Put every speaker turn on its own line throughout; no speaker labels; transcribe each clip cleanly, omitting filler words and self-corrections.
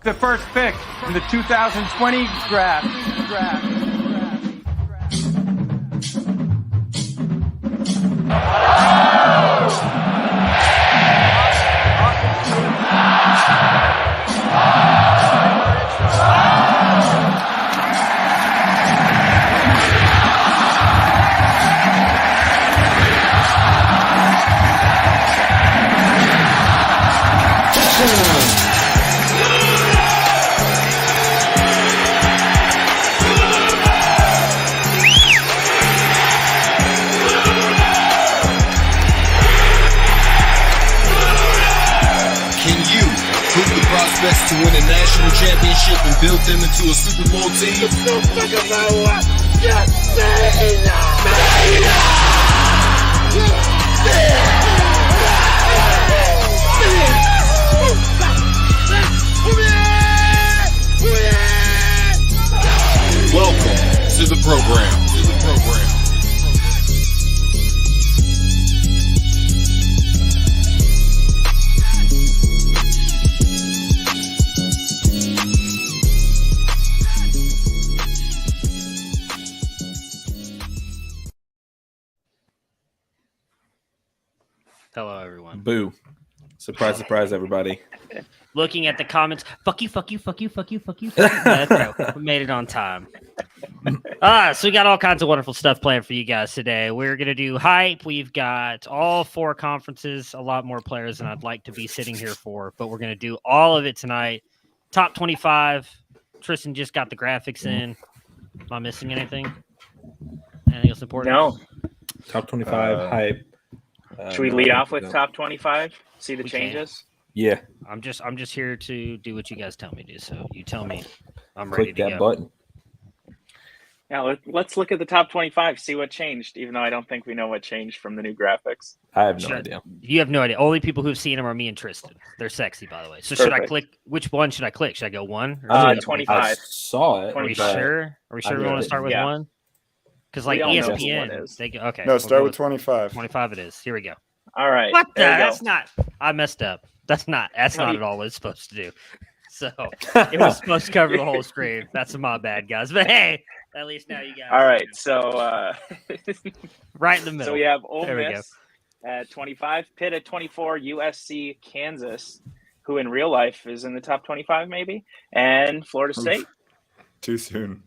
The first pick in the 2020 draft.
To win a national championship and build them into a Super Bowl team. Don't think about what just say Welcome to the program.
Hello, everyone.
Boo. Surprise, everybody.
Looking at the comments, fuck you. That's right. We made it on time. So we got all kinds of wonderful stuff planned for you guys today. We're going to do hype. We've got all four conferences, a lot more players than I'd like to be sitting here for, but we're going to do all of it tonight. Top 25. Tristan just got the graphics in. Am I missing anything? Anything else important?
No.
Top 25 hype.
Should we lead off with top 25? See the changes?
Yeah.
I'm just here to do what you guys tell me to. So you tell me. I'm ready
Click
to
that
go.
button.
Now let's look at the top 25, see what changed, even though I don't think we know what changed from the new graphics.
I have no idea.
You have no idea. Only people who've seen them are me and Tristan. They're sexy, by the way. So should I click? Which one should I click? Should I go one? Or
25.
I saw it.
Are we sure? Are we sure we want to start with one? Because like ESPN, they go, okay.
No, start with 25.
25 it is. Here we go.
All right.
What the? That's not. I messed up. That's not at all what it's supposed to do. So it was supposed to cover the whole screen. That's my bad, guys. But hey, at least now you guys.
All right. So
right in the middle.
So we have Ole Miss at 25, Pitt at 24, USC, Kansas, who in real life is in the top 25 maybe, and Florida State.
Too soon.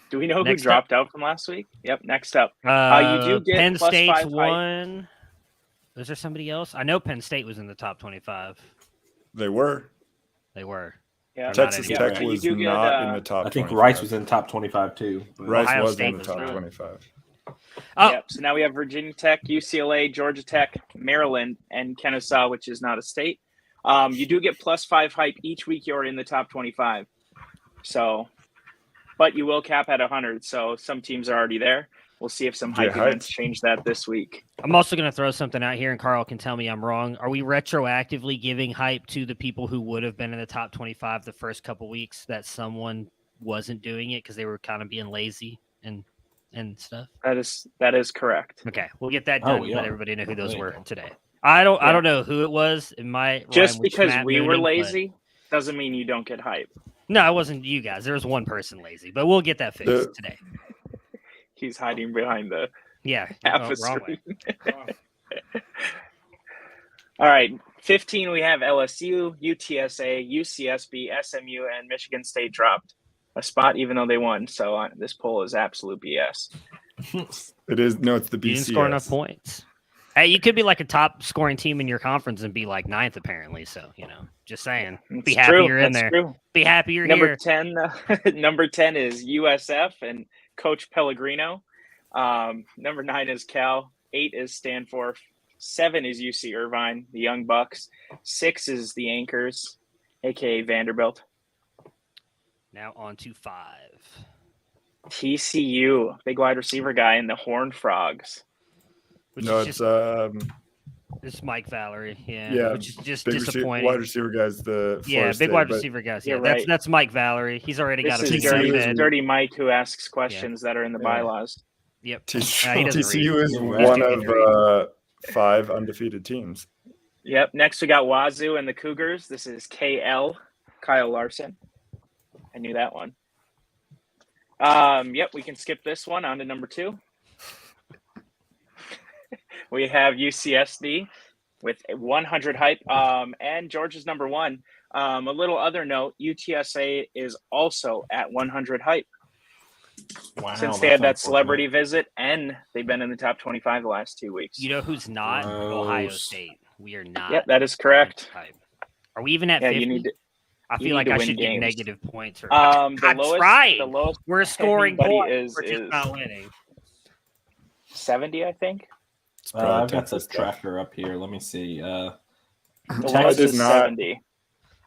Do we know who dropped out from last week? Yep. Next up, you do get
Penn
plus
State's
5
one. Was there somebody else? I know Penn State was in the top 25.
They were.
Yeah.
Texas Tech was not in the top 25.
I think Rice was in the top 25 too.
Rice was in the top 25.
Oh.
Yep. So now we have Virginia Tech, UCLA, Georgia Tech, Maryland, and Kennesaw, which is not a state. You do get plus 5 hype each week you're in the top 25. So, but you will cap at 100. So some teams are already there. We'll see if some hype events change that this week.
I'm also going to throw something out here, and Carl can tell me I'm wrong. Are we retroactively giving hype to the people who would have been in the top 25 the first couple weeks that someone wasn't doing it because they were kind of being lazy and stuff?
That is correct.
Okay, we'll get that done. Let everybody know who those were today. I don't know who it was. It might
just because we were lazy doesn't mean you don't get hype.
No, it wasn't you guys. There was one person lazy, but we'll get that fixed today.
He's hiding behind the
wrong
screen. All right, 15 we have LSU, UTSA, UCSB, SMU, and Michigan State dropped a spot even though they won. So this poll is absolute BS.
It is. No, it's the BCS.
You didn't score enough points. Hey, you could be like a top scoring team in your conference and be like 9th apparently. So, just saying. Be happy you're in there.
True.
Be happy you're
here. Number 10 is USF and Coach Pellegrino. Number 9 is Cal. 8 is Stanford. 7 is UC Irvine, the Young Bucks. 6 is the Anchors, a.k.a. Vanderbilt.
Now on to 5.
TCU, big wide receiver guy in the Horned Frogs.
It's Mike Valerie.
Yeah.
Which is just disappointing.
Wide receiver guys.
Wide receiver guys. Yeah, that's Mike Valerie. He's already got a big
dirty Mike who asks questions that are in the bylaws.
Yep. TCU is one of 5 undefeated teams.
Yep. Next, we got Wazoo and the Cougars. This is KL, Kyle Larson. I knew that one. Yep, we can skip this one on to number 2. We have UCSD with 100 hype. And Georgia's number 1. A little other note, UTSA is also at 100 hype.
Wow,
Since they had that celebrity visit, and they've been in the top 25 the last 2 weeks.
You know who's not? Ohio State. We are not.
Yep, that is correct.
Are we even at 50?
You need to,
I feel like I should get negative points. Or...
I'm
trying.
The lowest
we're scoring points.
Is
we're just not winning.
70, I think.
I've got this tracker up here. Let me see.
The lowest is 70.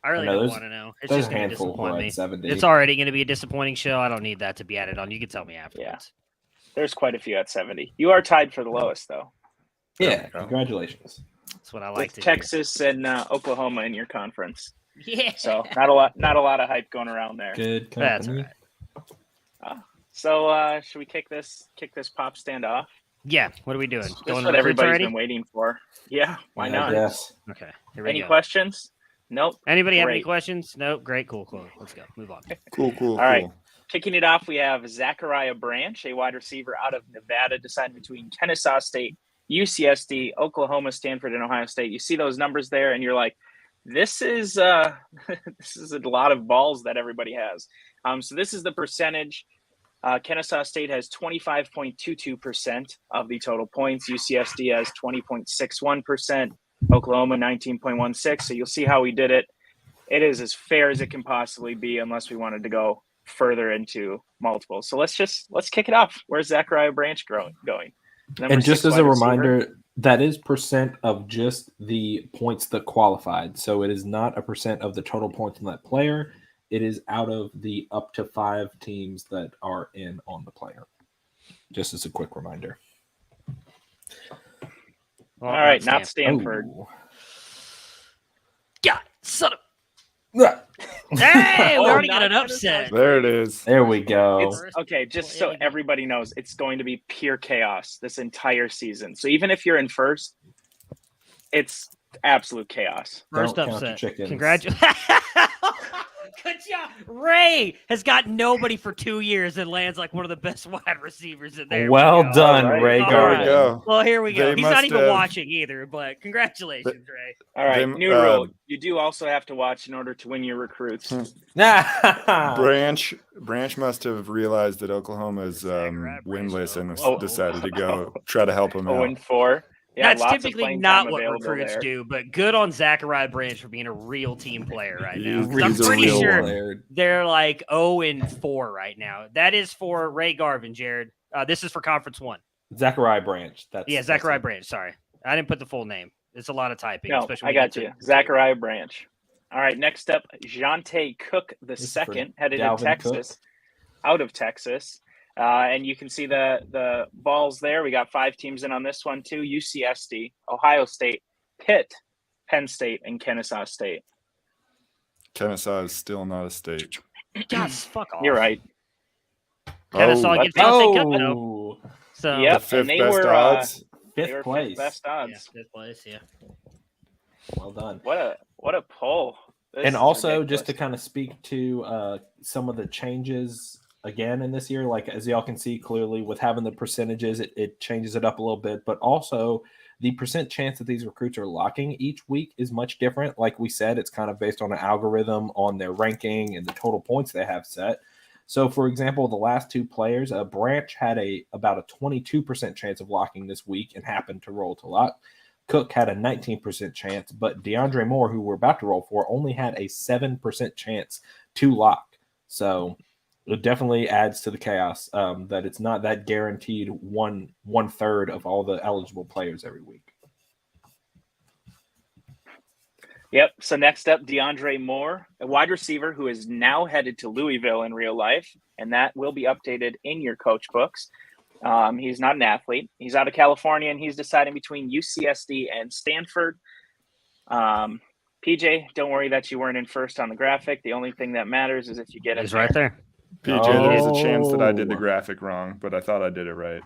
I really don't want to know. It's just going to disappoint me.
70.
It's already going to be a disappointing show. I don't need that to be added on. You can tell me afterwards.
Yeah. There's quite a few at 70. You are tied for the lowest, though.
Yeah, congratulations.
That's what I like to
Texas hear. And Oklahoma in your conference.
Yeah.
So not a lot of hype going around there.
Good company.
That's right.
So should we kick this pop stand off?
Yeah. What are we doing?
That's what everybody's been waiting for. Yeah. Why not?
Yes.
Okay. Here we
Any
go.
questions? Nope.
Anybody have any questions? Nope. Great. Cool. Let's go. Move on.
Cool.
All right. Kicking it off, we have Zachariah Branch, a wide receiver out of Nevada, deciding between Kennesaw State, UCSD, Oklahoma, Stanford, and Ohio State. You see those numbers there, and you're like, this is this is a lot of balls that everybody has. So this is the percentage. Kennesaw State has 25.22% of the total points. UCSD has 20.61%. Oklahoma 19.16. So you'll see how we did it. It is as fair as it can possibly be, unless we wanted to go further into multiple. So let's kick it off. Where's Zachariah Branch going?
And just as a reminder, that is percent of just the points that qualified. So it is not a percent of the total points in that player. It is out of the up to 5 teams that are in on the player. Just as a quick reminder.
All right, not Stanford.
Oh. God, son of... Hey, we already got an upset.
There it is.
There we go.
Okay, just so everybody knows, it's going to be pure chaos this entire season. So even if you're in first, it's absolute chaos.
First upset. Congratulations. Good job. Ray has got nobody for 2 years and lands like one of the best wide receivers in there.
Well done,
right.
Ray Garvin.
Go.
Well, here we go.
They
He's not even
have...
watching either, but congratulations, Ray.
All right, new rule. You do also have to watch in order to win your recruits.
Branch must have realized that Oklahoma is winless and decided to go try to help him out.
0-4. Yeah,
that's typically not what recruits do, but good on Zachariah Branch for being a real team player right now. I'm pretty sure they're like 0-4 right now. That is for Ray Garvin, Jared. This is for Conference 1.
Zachariah Branch.
Zachariah Branch. Sorry. I didn't put the full name. It's a lot of typing.
No, I got you. Zachariah Branch. All right, next up, Jante Cook II, headed to Texas, out of Texas. And you can see the balls there. We got 5 teams in on this one too. UCSD, Ohio State, Pitt, Penn State, and Kennesaw State.
Kennesaw is still not a state.
God, fuck off.
You're right.
Kennesaw gets Dante Cook though. So
yep,
the
and they
best
were
odds.
Fifth place.
Best odds.
Yeah, 5th place, yeah.
Well done.
What a poll.
And also, just to kind of speak to some of the changes again in this year, like as y'all can see clearly with having the percentages, it changes it up a little bit, but also the percent chance that these recruits are locking each week is much different. Like we said, it's kind of based on an algorithm on their ranking and the total points they have set. So for example, the last 2 players, Branch had about a 22% chance of locking this week and happened to roll to lock. Cook had a 19% chance, but DeAndre Moore, who we're about to roll for, only had a 7% chance to lock. So it definitely adds to the chaos that it's not that guaranteed one third of all the eligible players every week.
Yep. So next up, DeAndre Moore, a wide receiver who is now headed to Louisville in real life, and that will be updated in your coach books. He's not an athlete. He's out of California, and he's deciding between UCSD and Stanford. PJ, don't worry that you weren't in first on the graphic. The only thing that matters is if you get it.
He's right there.
PJ, there's a chance that I did the graphic wrong, but I thought I did it right.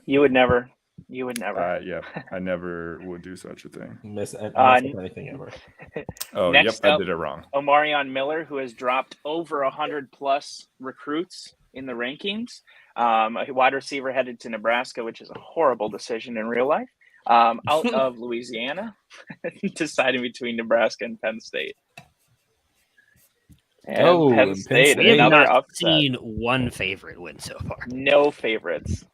You would never. You would never.
Yeah, I never would do such a thing.
Mess up anything ever.
Oh,
Next
yep, I
up,
did it wrong.
Omarion Miller, who has dropped over 100+ recruits in the rankings. A wide receiver headed to Nebraska, which is a horrible decision in real life. Out of Louisiana, deciding between Nebraska and Penn State. And Penn State,
we have
another
not
upset.
seen one favorite win so far.
No favorites,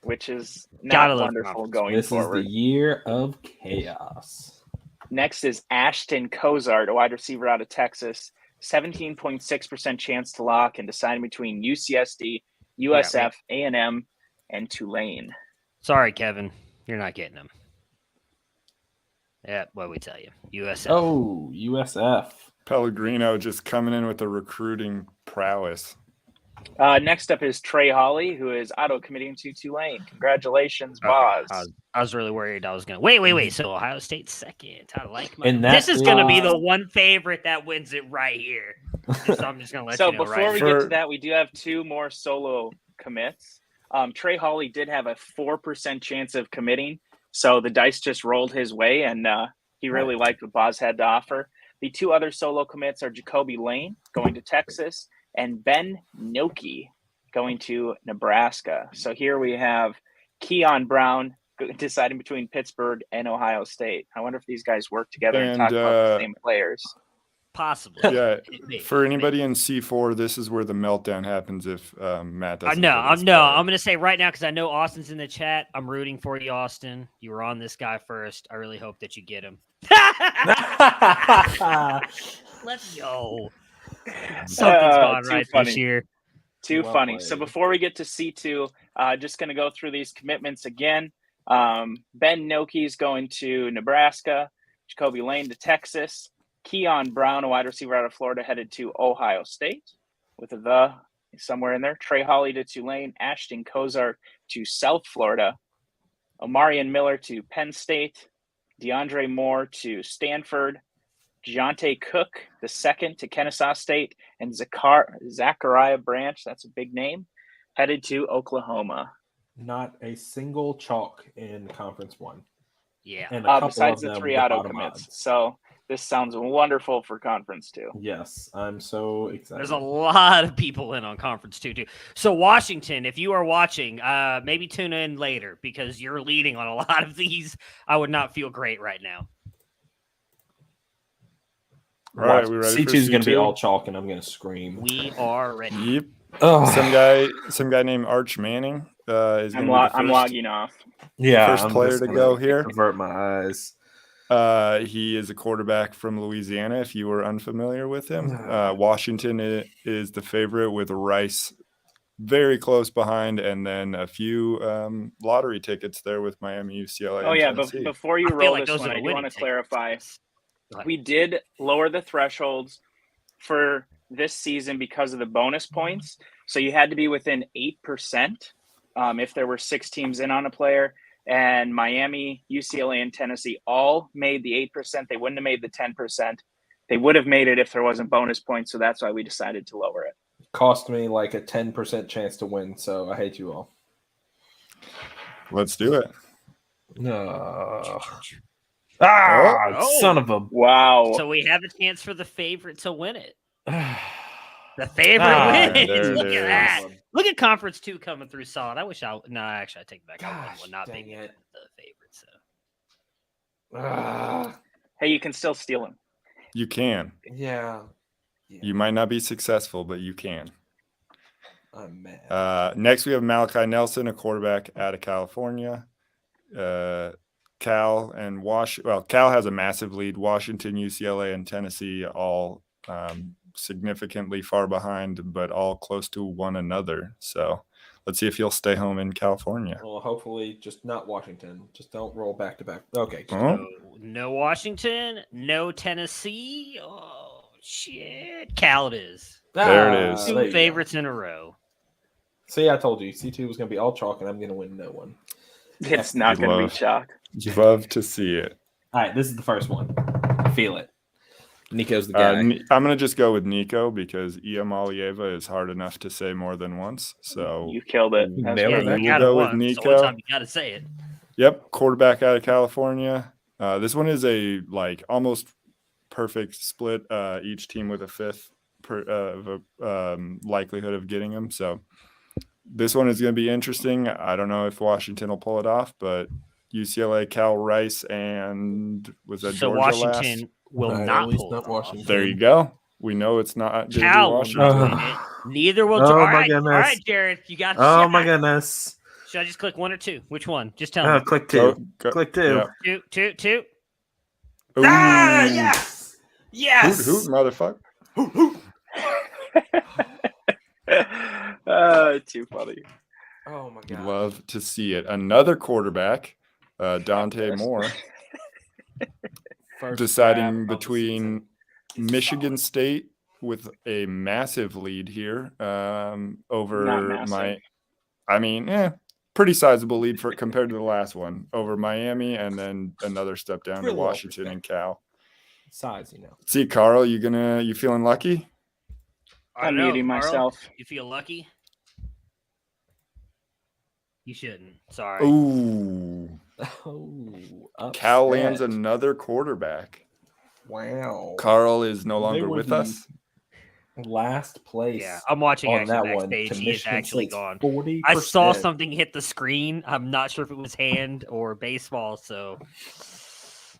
which is
Gotta
not
love
wonderful
conference.
going
This
forward.
is the year of chaos.
Next is Ashton Cozart, a wide receiver out of Texas. 17.6% chance to lock and deciding between UCSD, USF, A&M, and Tulane.
Sorry, Kevin. You're not getting him. Yeah, what we tell you. USF.
Oh, USF.
Pellegrino just coming in with the recruiting prowess.
Next up is Trey Hawley, who is auto committing to Tulane. Congratulations, Boz.
I was really worried I was going to wait. So Ohio State's second. I like my.
And
This is going to be the one favorite that wins it right here. So I'm just going to let
So
you know
before we
right
get to that, we do have two more solo commits. Trey Hawley did have a 4% chance of committing, so the dice just rolled his way, and he really liked what Boz had to offer. The two other solo commits are Jacoby Lane going to Texas and Ben Noki going to Nebraska. So here we have Keon Brown deciding between Pittsburgh and Ohio State. I wonder if these guys work together and talk about the same players.
Possibly.
Yeah. For anybody in C4, this is where the meltdown happens if Matt doesn't.
I'm going to say right now, because I know Austin's in the chat. I'm rooting for you, Austin. You were on this guy first. I really hope that you get him. Let's go. Something's gone right
funny.
this year.
Too
Well
funny.
played.
So before we get to C2, just going to go through these commitments again. Ben Noki's going to Nebraska. Jacoby Lane to Texas. Keon Brown, a wide receiver out of Florida, headed to Ohio State with a the somewhere in there. Trey Hawley to Tulane. Ashton Cozart to South Florida. Omarion Miller to Penn State. DeAndre Moore to Stanford. Dejounte Cook, the second, to Kennesaw State. And Zachariah Branch, that's a big name, headed to Oklahoma.
Not a single chalk in Conference 1.
Yeah.
And a couple
Besides
of
the
them
3
with
auto
bottom
commits.
odds.
So this sounds wonderful for Conference 2.
Yes, I'm so excited.
There's a lot of people in on Conference 2, too. So, Washington, if you are watching, maybe tune in later because you're leading on a lot of these. I would not feel great right now.
All right, we ready
C2
for
is going to be
C2?
all chalk, and I'm going to scream.
We are ready.
Yep.
Oh.
Some guy named Arch Manning is
I'm
going to be the
I'm
first,
logging off.
Yeah,
first
I'm
player
just
to
gonna
go here.
Avert my eyes.
He is a quarterback from Louisiana, if you were unfamiliar with him. Washington is the favorite with Rice very close behind, and then a few lottery tickets there with Miami, UCLA,
Oh,
and
yeah,
Tennessee.
before you
I feel
roll
like
this
those
one,
are the
I do want to
winning
clarify.
tickets. Go ahead.
We did lower the thresholds for this season because of the bonus points. So you had to be within 8% if there were 6 teams in on a player. And Miami, UCLA, and Tennessee all made the 8%. They wouldn't have made the 10%. They would have made it if there wasn't bonus points. So that's why we decided to lower it.
Cost me like a 10% chance to win, so I hate you all.
Let's do it.
No.
Oh.
Son of a.
Wow.
So we have a chance for the favorite to win it. The favorite wins.
there it
Look at
is.
that. Look at Conference 2 coming through solid. I wish I – no, actually, I take it back. I
Gosh,
would not
dang
be
it.
the favorite. So.
Hey, you can still steal him.
You can.
Yeah.
You might not be successful, but you can.
I'm mad.
Next, we have Malachi Nelson, a quarterback out of California. Cal and Cal has a massive lead. Washington, UCLA, and Tennessee all significantly far behind, but all close to one another. So let's see if he'll stay home in California.
Well, hopefully, just not Washington. Just don't roll back to back. Okay.
Oh,
No Washington, no Tennessee. Oh, shit. Cal it is.
There it is.
Two
there you go.
favorites in a row.
See, I told you, C2 was going to be all chalk, and I'm going to win no one.
It's not going to be
love.
chalk.
you love to see it.
All right, this is the first one. I feel it. Nico's the guy.
I'm going to just go with Nico because Iamalieva is hard enough to say more than once. So
You killed it.
You
That's
nailed
perfect.
it.
We'll go with
So
Nico.
one time you got to say it.
Yep, quarterback out of California. This one is a almost perfect split. Each team with a fifth likelihood of getting him. So this one is going to be interesting. I don't know if Washington will pull it off, but UCLA, Cal, Rice, and was that
So
Georgia
Washington
last?
will
At
not
least
pull
not
it off.
Washington.
There you go. We know it's not going to be
Cal will not
Washington.
win it. Neither will.
Oh,
All
my
right,
goodness.
all right, Jared, you got.
Oh my goodness!
Should I just click 1 or 2? Which one? Just tell me.
Click 2.
Go.
Click 2.
Yep.
Two.
Ah,
Ooh.
yes,
Hoot,
yes.
hoot, motherfucker.
Too funny.
Oh my god!
Love to see it. Another quarterback, Dante Moore,
First
deciding
grab of the
between
season. He's
Michigan
solid.
State with a massive lead here over
Not massive.
pretty sizable lead for compared to the last one over Miami, and then another step down
For a
to
little
Washington and Cal.
size, you know.
See, Carl, you feeling lucky?
I don't
I'm
know,
muting
Carl,
myself.
You feel lucky? You shouldn't. Sorry.
Ooh,
Oh,
Cal lands
upset.
another quarterback.
Wow.
Carl is no
They
longer
were
with
the
us.
Last place.
Yeah, I'm watching
on
actually
that one
backstage.
to
He is
Michigan
actually
State's
gone.
40%.
I saw something hit the screen. I'm not sure if it was hand or baseball. So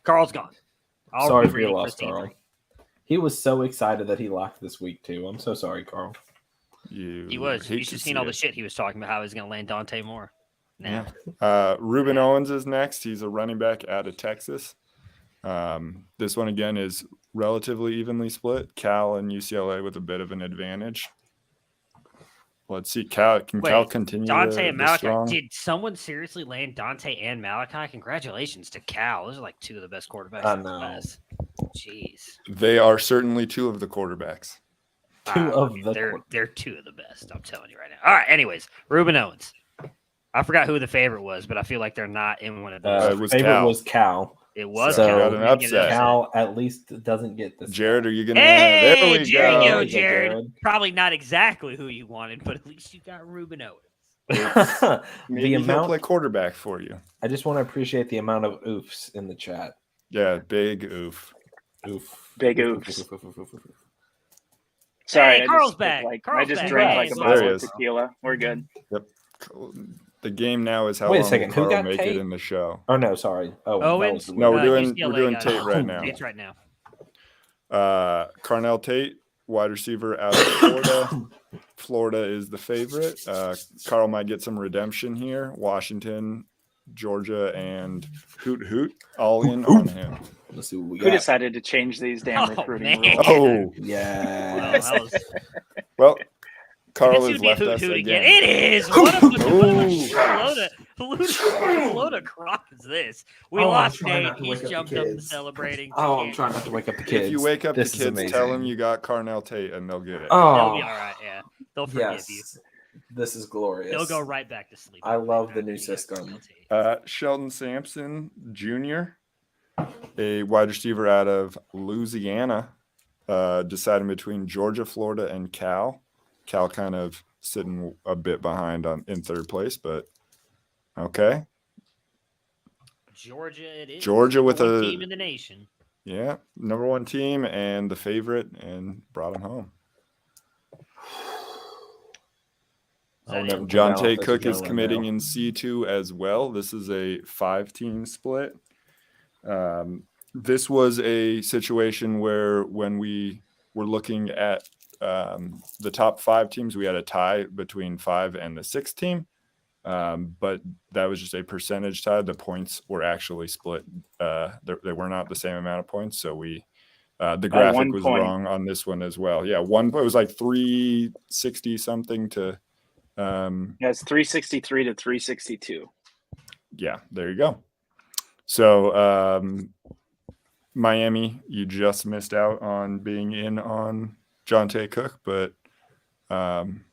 Carl's gone. I'll
Sorry
be
for your
rooting
loss,
Steve.
Carl. He was so excited that he locked this week too. I'm so sorry, Carl.
He was. You should have seen all the shit he was talking about. How he's going to land Dante Moore. Nah.
Ruben Owens is next. He's a running back out of Texas. This one again is relatively evenly split. Cal and UCLA with a bit of an advantage. Let's see. Cal continue
Dante and
the
Malachi.
strong?
Did someone seriously land Dante and Malachi? Congratulations to Cal. Those are like two of the best quarterbacks
I
in the
know.
class. Jeez.
They are certainly two of the quarterbacks.
They're two of the best. I'm telling you right now. All right. Anyways, Ruben Owens. I forgot who the favorite was, but I feel like they're not in one of those.
It was
favorite
Cal.
was Cal.
It was
So,
Cal.
got an
We didn't get
upset.
Cal at least doesn't get this.
Jared, are you gonna?
Hey,
there we
Jared,
go.
yo,
There you go,
Jared.
Jared.
Probably not exactly who you wanted, but at least you got Ruben Owens.
Maybe he'll play quarterback for you.
I just want to appreciate the amount of oofs in the chat.
Yeah, big oof.
Oof.
Big
Oof,
oofs.
oof, oof, oof, oof, oof.
Hey,
Sorry,
Carl's
I
back.
I
Carl's
just
back.
drank
Hey,
like a
well,
bottle
There he
of
is.
tequila. We're good.
The game now is how
Wait a
long
second,
will
who
Carl
got
make
Tate?
it in the show.
Oh no, sorry. Oh,
Owens?
that was
No, we're
UCLA
doing
got
Tate
it.
right now.
Tate's right now.
Carnell Tate, wide receiver out of Florida. Florida is the favorite. Carl might get some redemption here. Washington, Georgia, and Hoot all in on him.
Let's see what we
Who
got.
decided to change these damn
Oh,
recruiting
man.
rules?
Oh,
Yeah.
That was.
well,
It's
Carl
gonna
has
be
left
Hoot
us
Hoot
again.
again. It is. What a
Ooh.
load of crop is this? We
Oh, I'm
lost
trying
Nate.
not to
He's
wake up the
jumped up and
kids.
celebrating.
Oh, I'm trying not to wake up the kids.
If you wake up
This
the
is
kids,
amazing.
tell them you got Carnell Tate, and they'll get it.
They'll
Oh,
be all right. Yeah, they'll forgive
yes.
you.
This is glorious.
They'll go right back to sleep.
I love the
after
new
you got
system.
Carnell Tate.
Sheldon Sampson Jr., a wide receiver out of Louisiana, deciding between Georgia, Florida, and Cal. Cal kind of sitting a bit behind in third place, but okay.
Georgia, it is.
Georgia with
Number one
a-
team in the nation.
Yeah, number one team and the favorite, and brought him home.
Is that it?
John
Wow,
Tate
that's
Cook
a
is
go
committing
right
in C2 as well. This is a 5-team split. This was a situation where when we were looking at the top 5 teams, we had a tie between 5 and the 6th team. But that was just a percentage tie. The points were actually split. They were not the same amount of points. So the graphic
1
was
point.
wrong on this one as well. Yeah, it was like 360 something to.
Yeah, it's 363 to 362.
Yeah, there you go. So Miami, you just missed out on being in on John Tate Cook, but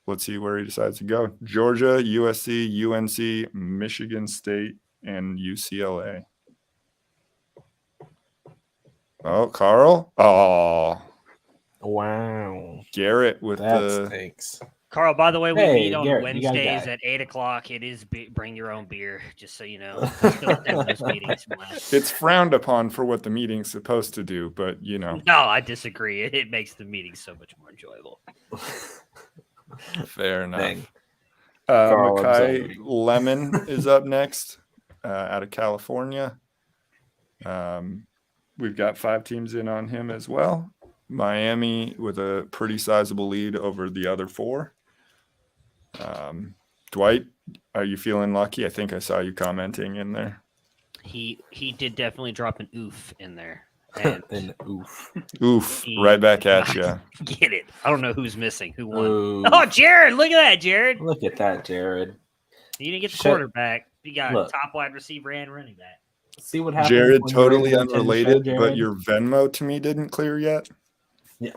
let's see where he decides to go. Georgia, USC, UNC, Michigan State, and UCLA. Oh, Carl. Oh,
Wow.
Garrett with
That
the
stinks.
Carl, by the way, we
Hey,
meet on
Garrett, you got a
Wednesdays
guy.
at 8:00. It is bring your own beer, just so you know. Still have those meetings left.
It's frowned upon for what the meeting's supposed to do, but you know,
No, I disagree. It makes the meeting so much more enjoyable.
fair enough.
Dang. Carl, I'm
Makai
sorry.
Lemon is up next, out of California. We've got 5 teams in on him as well. Miami with a pretty sizable lead over the other 4. Dwight, are you feeling lucky? I think I saw you commenting in there.
He did definitely drop an oof in there. And
And oof.
Oof, right back at you.
get it. I don't know who's missing. Who won?
Oof.
Oh, Jared! Look at that, Jared.
Look at that, Jared.
You didn't get the
Shut-
quarterback. You got
Look.
top wide receiver and running back.
See what happens.
Jared,
when you're
totally
able to attend the show,
unrelated, but
Jared?
your Venmo to me didn't clear yet.
Yeah.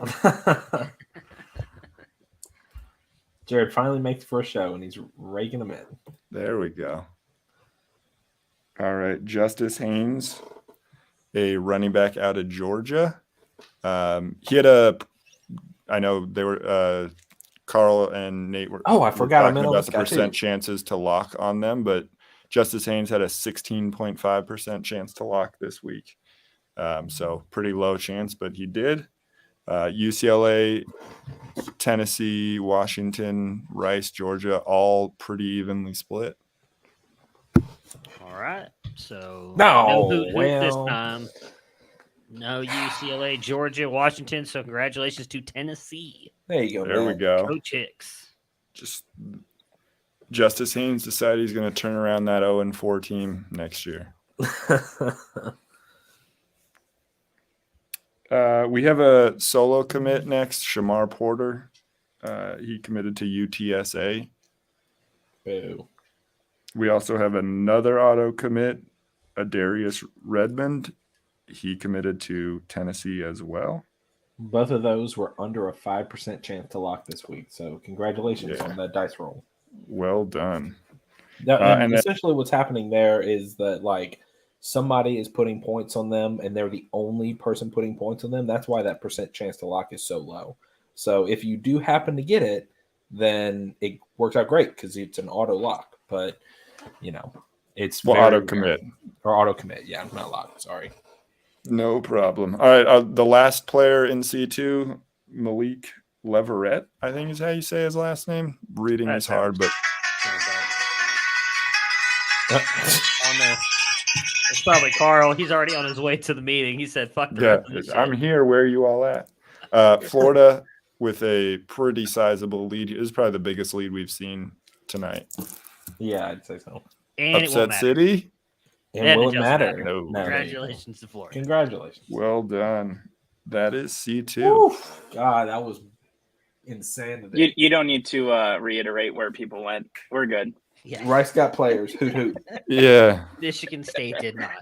Jared finally makes the first show, and he's raking them in.
There we go. All right, Justice Haynes, a running back out of Georgia. He had I know they were Carl and Nate were.
Oh, I forgot I
talking
meant on
about
this
the
guy,
percent
too.
chances to lock on them, but Justice Haynes had a 16.5% chance to lock this week. So pretty low chance, but he did. UCLA, Tennessee, Washington, Rice, Georgia, all pretty evenly split.
All right. So
No,
hoot this
well.
time. No UCLA, Georgia, Washington. So congratulations to Tennessee.
There you go.
There we
man.
go.
Go Chicks.
Just Justice Haynes decided he's going to turn around that 0-4 team next year. We have a solo commit next, Shamar Porter. He committed to UTSA.
Boo.
We also have another auto commit, Darius Redmond. He committed to Tennessee as well.
Both of those were under a 5% chance to lock this week. So congratulations on that dice roll.
Well done.
Now,
and
and
then-
essentially what's happening there is that like somebody is putting points on them and they're the only person putting points on them. That's why that percent chance to lock is so low. So if you do happen to get it, then it works out great because it's an auto lock. But, you know, it's
Well,
very
auto
rare.
commit.
Or auto commit. Yeah, not lock. Sorry.
No problem. All right. The last player in C2, Malik Leverett, I think is how you say his last name. Reading
That
is hard, but
On there. It's probably Carl. He's already on his way to the meeting. He said, fuck the
yeah,
rest of this
I'm
shit.
here. Where are you all at? Florida with a pretty sizable lead. This is probably the biggest lead we've seen tonight.
Yeah, I'd say so.
And it won't
Upset
matter.
City.
And
And
will
it
it
doesn't
matter?
matter.
No.
No.
Congratulations to Florida.
Congratulations.
Well done. That is C2.
Oof. God, that was insanity.
You don't need to reiterate where people went. We're good.
Yeah.
Rice got players. Hoot hoot.
Yeah.
Michigan State did not.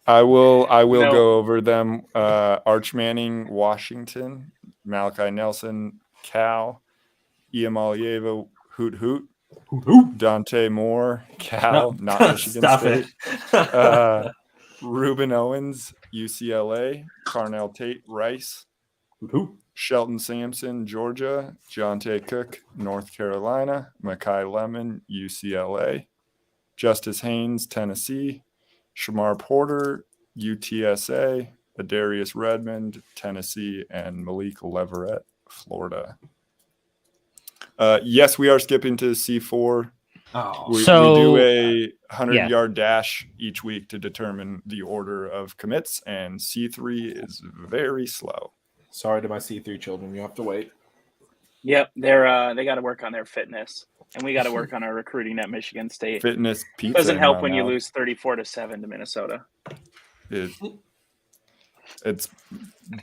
I will
No.
go over them. Arch Manning, Washington, Malachi Nelson, Cal, Iamalieva, Hoot Hoot, Dante Moore, Cal, not Michigan
Stop
State.
it.
Ruben Owens, UCLA, Carnell Tate, Rice,
Hoot hoot.
Shelton Sampson, Georgia, Jonte Cook, North Carolina, Makai Lemon, UCLA, Justice Haynes, Tennessee, Shamar Porter, UTSA, Adarius Redmond, Tennessee, and Malik Leverett, Florida. Yes, we are skipping to C4.
Oh,
We
So-
do a 100-yard
Yeah.
dash each week to determine the order of commits, and C3 is very slow.
sorry to my C3 children. You have to wait.
Yep, they got to work on their fitness, and we got to work on our recruiting at Michigan State.
Fitness pizza.
Doesn't
in
help
my
when you
mouth.
lose 34-7 to Minnesota.
It's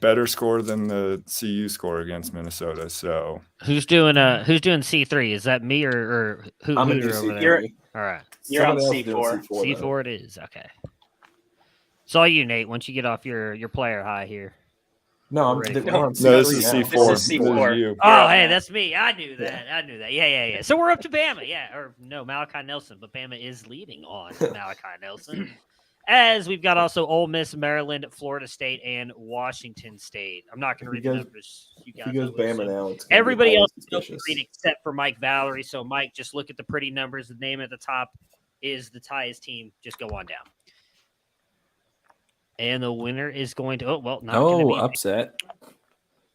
better score than the CU score against Minnesota. So
Who's doing C3? Is that me or who?
I'm
who's
gonna do
over
C3.
there? All right.
You're on
Somebody else doing
C4.
though.
C4 it is. Okay. It's all you, Nate, once you get off your player high here.
No, I'm
Ready.
we're on
no, this
C3
is
now.
C4.
This is C4.
you.
Oh,
Yeah.
hey, that's me. I knew that. Yeah. So we're up to Bama. Yeah. Or no, Malachi Nelson. But Bama is leading on Malachi Nelson. As we've got also Ole Miss, Maryland, Florida State, and Washington State. I'm not going to read the numbers. You guys
If he goes
know who,
Bama
so
now, it's gonna be
everybody
highly
else is
suspicious.
green except for Mike Valerie. So, Mike, just look at the pretty numbers. The name at the top is the Ty's team. Just go on down. And the winner is going to, not going to be.
Upset.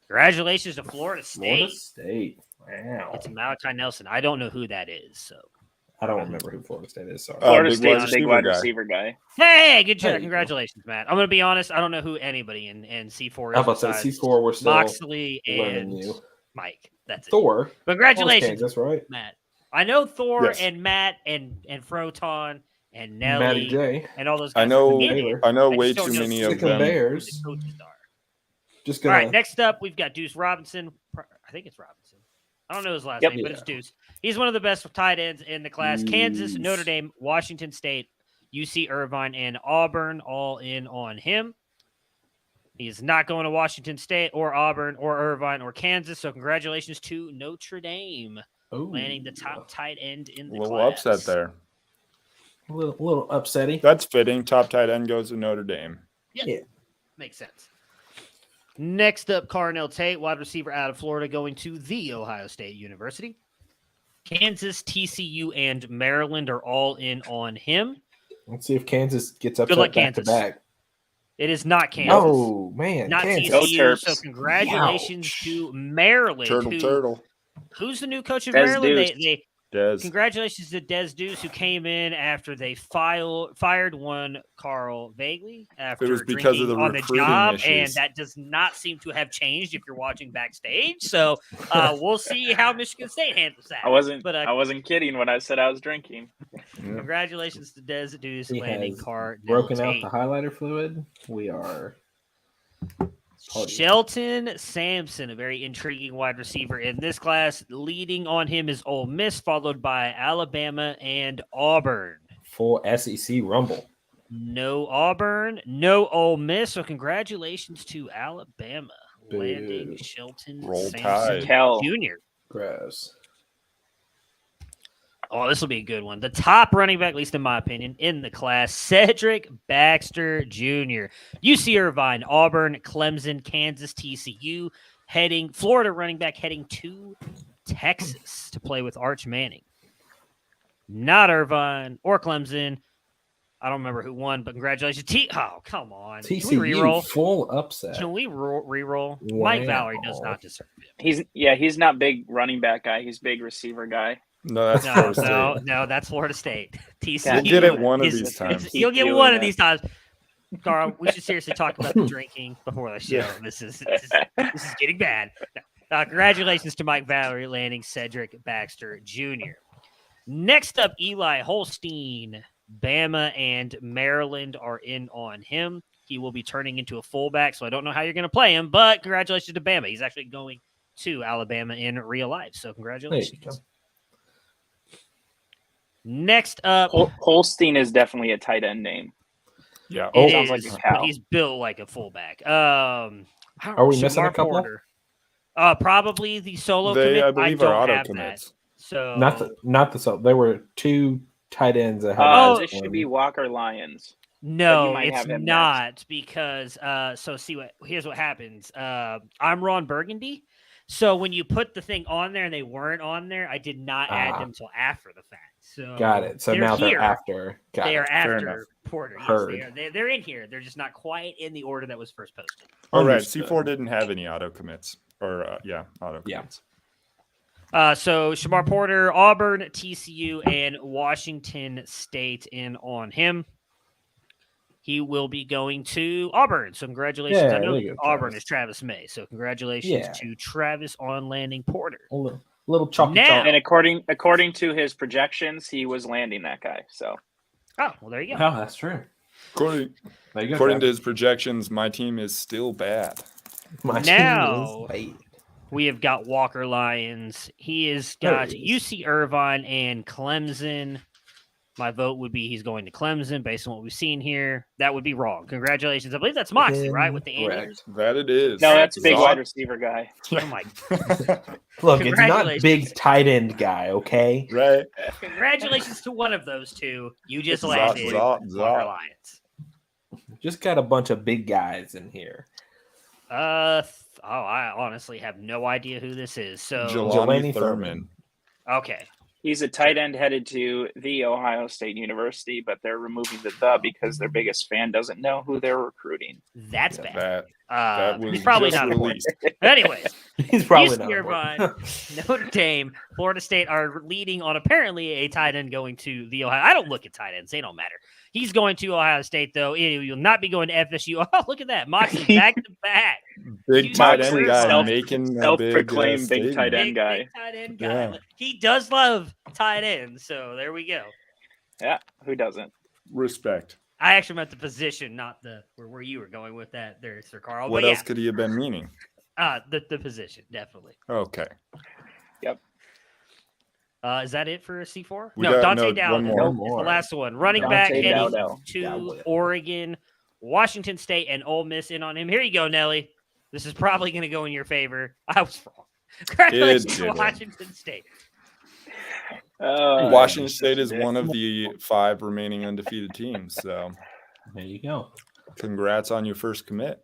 Congratulations to Florida State.
Florida State. Wow.
It's Malachi Nelson. I don't know who that is. So,
I don't remember who Florida State is. Sorry.
Florida
big
State's
wide
a big
receiver
wide
guy.
receiver guy.
hey, good job.
There you go.
Congratulations, Matt. I'm going to be honest. I don't know who anybody in C4 is.
I was about to say
besides
C4. We're still
Moxley
learning
and
you.
Mike. That's it.
Thor.
Congratulations,
That's right.
Matt. I know Thor
Yes.
and Matt and Froton and
Matty
Nelly
J.
and all those guys.
I know.
are in it.
I know
I
way
just don't
too
know
many
who
of
Sick 'em
them.
Bears.
the coaches are.
Just
All
gonna.
right, next up, we've got Deuce Robinson. I think it's Robinson. I don't know his last
Yep.
name, but it's Deuce. He's one of the best tight ends in the class. Kansas,
Deuce.
Notre Dame, Washington State, UC Irvine, and Auburn all in on him. He is not going to Washington State or Auburn or Irvine or Kansas, so congratulations to Notre Dame landing the top tight end in
A
the
little
class.
upset there.
A little upsetty.
That's fitting. Top tight end goes to Notre Dame.
Yeah.
Makes sense. Next up, Carnell Tate, wide receiver out of Florida, going to the Ohio State University. Kansas, TCU, and Maryland are all in on him.
Let's see if Kansas gets
Good
upset
luck,
back
Kansas.
to back.
It is not Kansas.
Oh man,
not
Kansas.
Go
TCU.
Terps.
So congratulations
Ouch.
to Maryland.
Turtle.
Who's the new coach of
Des
Maryland?
Deuce.
They
Des.
congratulations to Des Deuce, who came in after they fired one Carl Vagley after
It was because of
drinking
the
on the
recruiting
job,
issues.
and that does not seem to have changed if you're watching backstage. So we'll see how Michigan State handles that.
I wasn't kidding when I said I was drinking.
Congratulations to Des Deuce
He
landing
has
Carnell
Broken out
Tate.
the highlighter fluid. We are. Party.
Shelton Sampson, a very intriguing wide receiver in this class. Leading on him is Ole Miss, followed by Alabama and Auburn.
Full SEC rumble.
No Auburn, no Ole Miss. So congratulations to Alabama landing
Boo.
Shelton
Roll
Sampson
Tide.
Kel.
Jr.
Gross.
Oh, this will be a good one. The top running back, at least in my opinion, in the class, Cedric Baxter Jr. UC Irvine, Auburn, Clemson, Kansas, TCU, Florida running back heading to Texas to play with Arch Manning. Not Irvine or Clemson. I don't remember who won, but congratulations. Oh, come on. Can we
TCU
reroll?
full upset.
Can we reroll?
Wow.
Mike Valerie does not deserve it.
He's not big running back guy. He's big receiver guy.
No, that's Florida State.
No, that's Florida State. TCU.
We'll get it one of
is-
these times.
You'll get
Keep
one
doing
of these times. Carl, we should seriously talk about the drinking before the show. This is getting bad. No. Congratulations to Mike Valerie landing Cedric Baxter Jr. Next up, Eli Holstein. Bama and Maryland are in on him. He will be turning into a fullback, so I don't know how you're going to play him, but congratulations to Bama. He's actually going to Alabama in real life, so
There you
congratulations.
go.
Next up,
Holstein is definitely a tight end name.
Yeah.
it
sounds like
is,
a cow.
but he's built like a fullback.
Are we missing a couple?
Porter. Probably the solo
They,
commit.
I believe,
don't
are auto
have
commits.
that. So
Not the sub. There were two tight ends that had.
Oh,
This should be Walker Lyons. But
no,
you might
it's
have him
not because here's what happens. I'm Ron Burgundy. So when you put the thing on there and they weren't on there, I did not add them till after the fact. So
Got it. So now
here.
they're after. Got
They
it.
are
Fair
after
enough.
Porter. Yes,
Heard.
they're in here. They're just not quite in the order that was first posted.
All right.
Understood.
C4 didn't have any auto commits. Or, auto
Yeah.
commits.
So Shamar Porter, Auburn, TCU, and Washington State in on him. He will be going to Auburn. So congratulations.
Yeah,
I know
there you go,
Auburn
Travis.
is Travis May. So congratulations
Yeah.
to Travis on landing Porter.
A little chalky
Now-
chalk.
And according to his projections, he was landing that guy. So
Oh, well, there you go.
Oh, that's true.
According
There you go.
to
Travis.
his projections, my team is still bad.
My
Now-
team is bad.
We have got Walker Lyons. He has got
There he is.
UC Irvine and Clemson. My vote would be he's going to Clemson based on what we've seen here. That would be wrong. Congratulations. I believe that's Moxley, right? With the
Correct.
antlers.
That it is.
no, that's a big
Zot.
wide receiver guy.
Oh my!
Look, it's not
Congratulations.
big tight end guy, okay?
Right.
Congratulations to one of those two. You just
Zot,
landed
zot,
Walker
zot.
Lyons.
Just got a bunch of big guys in here.
I honestly have no idea who this is. So
Jelani
Jelani
Thurman.
okay.
He's a tight end headed to the Ohio State University, but they're removing the because their biggest fan doesn't know who they're recruiting.
That's
Yeah,
bad.
That was
He's probably
just
not important.
released.
Anyways,
He's probably
UC
not
Irvine,
important.
Notre Dame, Florida State are leading on apparently a tight end going to the Ohio. I don't look at tight ends; they don't matter. He's going to Ohio State though. He will not be going to FSU. Oh, look at that, Moxie back to back.
Big
Huge
tight
Moxley
end guy
self-
making a big
self-proclaimed big
statement.
tight end guy.
Big tight end guy.
Yeah.
He does love tight ends, so there we go.
Yeah, who doesn't?
Respect.
I actually meant the position, not the where you were going with that there, Sir Carl.
What
but
else could he have been meaning?
the position, definitely.
Okay.
Is that it for C4?
We
No,
got-
Dante
no,
Dowdell.
one
It's
more.
the last one. Running
Dante
back heading
Dowdell.
to
Dowdell.
Oregon, Washington State, and Ole Miss in on him. Here you go, Nelly. This is probably going to go in your favor. I was wrong. Congratulations to
didn't.
Washington State.
Washington State is one of the 5 remaining undefeated teams. So
There you go.
congrats on your first commit.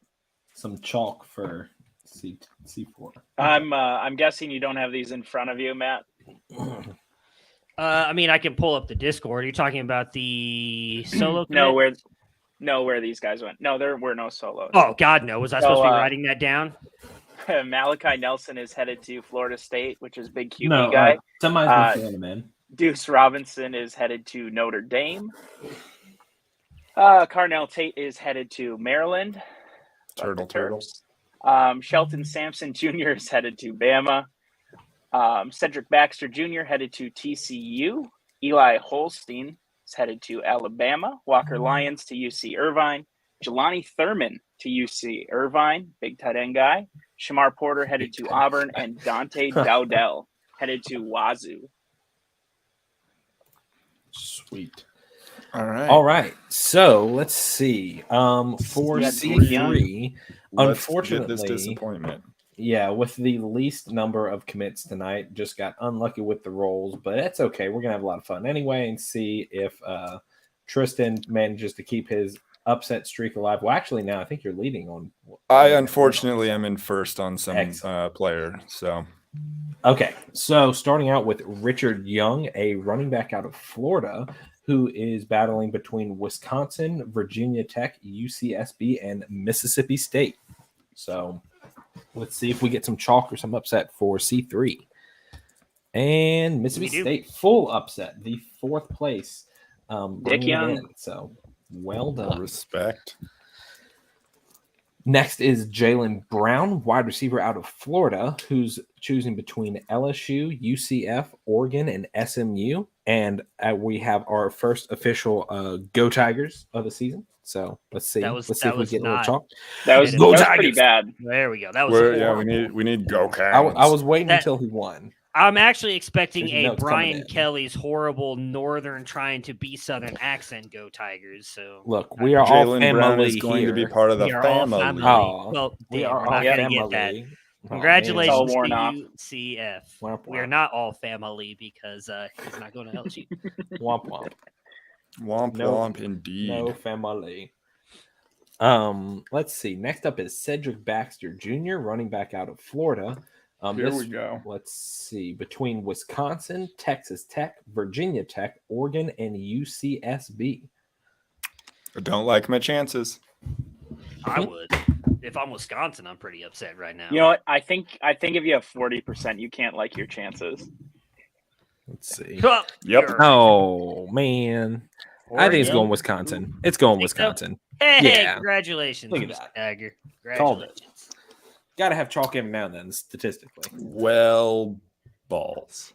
Some chalk for C4.
I'm guessing you don't have these in front of you, Matt.
I mean, I can pull up the Discord. Are you talking about the solo?
No,
commit?
where these guys went. No, there were no solos.
Oh, God, no. Was I
So,
supposed to be writing that down?
Malachi Nelson is headed to Florida State, which is big QB
No,
guy.
somebody's been feeling him in.
Deuce Robinson is headed to Notre Dame. Carnell Tate is headed to Maryland.
Turtle, turtle.
Shelton Sampson Jr. is headed to Bama. Cedric Baxter Jr. headed to TCU. Eli Holstein is headed to Alabama. Walker Lyons to UC Irvine. Jelani Thurman to UC Irvine, big tight end guy. Shamar Porter headed to Auburn, and Dante Dowdell headed to Wazoo.
Sweet.
All right.
All right. So let's see. For
Yeah,
C3,
Let's get
unfortunately,
this disappointment.
yeah, with the least number of commits tonight, just got unlucky with the rolls, but it's okay. We're gonna have a lot of fun anyway, and see if Tristan manages to keep his upset streak alive. Well, actually, now I think you're leading on.
I unfortunately am in first on some
Excellent.
player. So
Okay, so starting out with Richard Young, a running back out of Florida, who is battling between Wisconsin, Virginia Tech, UCSB, and Mississippi State. So let's see if we get some chalk or some upset for C3. And Mississippi
We do.
State, full upset, the 4th place. bringing it
Young.
in. So well done.
respect.
Next is Jalen Brown, wide receiver out of Florida, who's choosing between LSU, UCF, Oregon, and SMU. And we have our first official Go Tigers of the season. So let's see.
That was-
Let's see
that
if we
was
get a little
not-
chalk.
That was
Go
pretty
Tigers!
bad.
There we go. That was
Yeah,
horrible.
we need go
I
cows.
was waiting
That-
until he won.
I'm actually expecting
Because you know
a
it's coming
Brian
in.
Kelly's horrible northern trying to be southern accent Go Tigers. So
Look, we are all
Jalen Brown
family
is going
here.
to be part of the
we are all
family.
family.
Oh,
Well,
we
damn,
are
we're
all
not going to
family.
get that.
Oh, man.
Congratulations
all
to
worn off.
UCF.
Womp
We are
womp.
not all family because he's not going to LSU.
Womp womp.
Womp
No-
womp indeed.
No family. Let's see. Next up is Cedric Baxter Jr., running back out of Florida.
Here we go.
Let's see. Between Wisconsin, Texas Tech, Virginia Tech, Oregon, and UCSB.
I don't like my chances.
I would. If I'm Wisconsin, I'm pretty upset right now.
You know what? I think if you have 40%, you can't like your chances.
Let's see.
Oh,
Yep.
you're-
Oh man, I think it's
Oregon.
going Wisconsin. It's going
Think so?
Wisconsin.
Hey,
Yeah.
congratulations,
Look at
Mr.
that.
Dagger.
Called it.
Congratulations.
Got to have chalk every now and then, statistically.
Well, balls.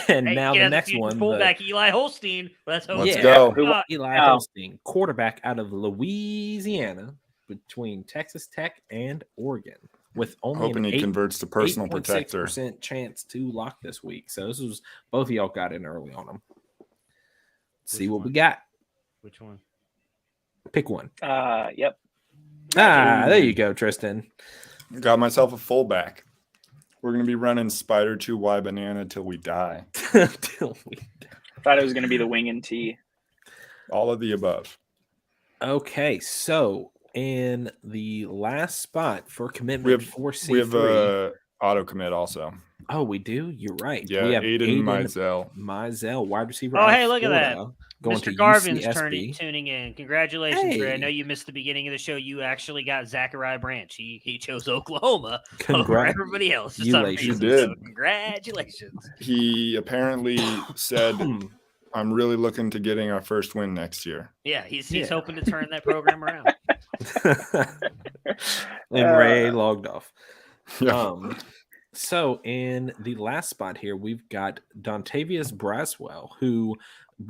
And
Hey,
now
you
the
got
next
future
one,
fullback Eli Holstein. Let's hope.
Let's
Yeah.
go.
Eli
Oh.
Holstein, quarterback out of Louisiana, between Texas Tech and Oregon, with only
Hoping
an
he converts to personal protector.
8.6% chance to lock this week. So this was both of y'all got in early on them. See what we got.
Which one?
Pick one.
Yep.
There you go, Tristan.
Got myself a fullback. We're gonna be running Spider 2Y Banana till we die.
Till we-
Thought it was going to be the wing and tee.
All of the above.
Okay, so in the last spot for commitment for
We have
C3.
auto commit also.
Oh, we do? You're right.
Yeah,
We have
Aiden Mizell.
Mizell, wide receiver.
Oh,
out of
hey, look at that.
Florida, going
Mr.
to
Garvin's
UCSB.
tuning in. Congratulations, Ray. I know
Hey.
you missed the beginning of the show. You actually got Zachariah Branch. He chose Oklahoma over
Congrats.
everybody else. For
You
some
late.
reason.
You did.
So congratulations.
He apparently said, I'm really looking to getting our first win next year.
Yeah, he's
Yeah.
hoping to turn that program around.
And Ray logged off.
Yeah.
So in the last spot here, we've got Dontavius Braswell, who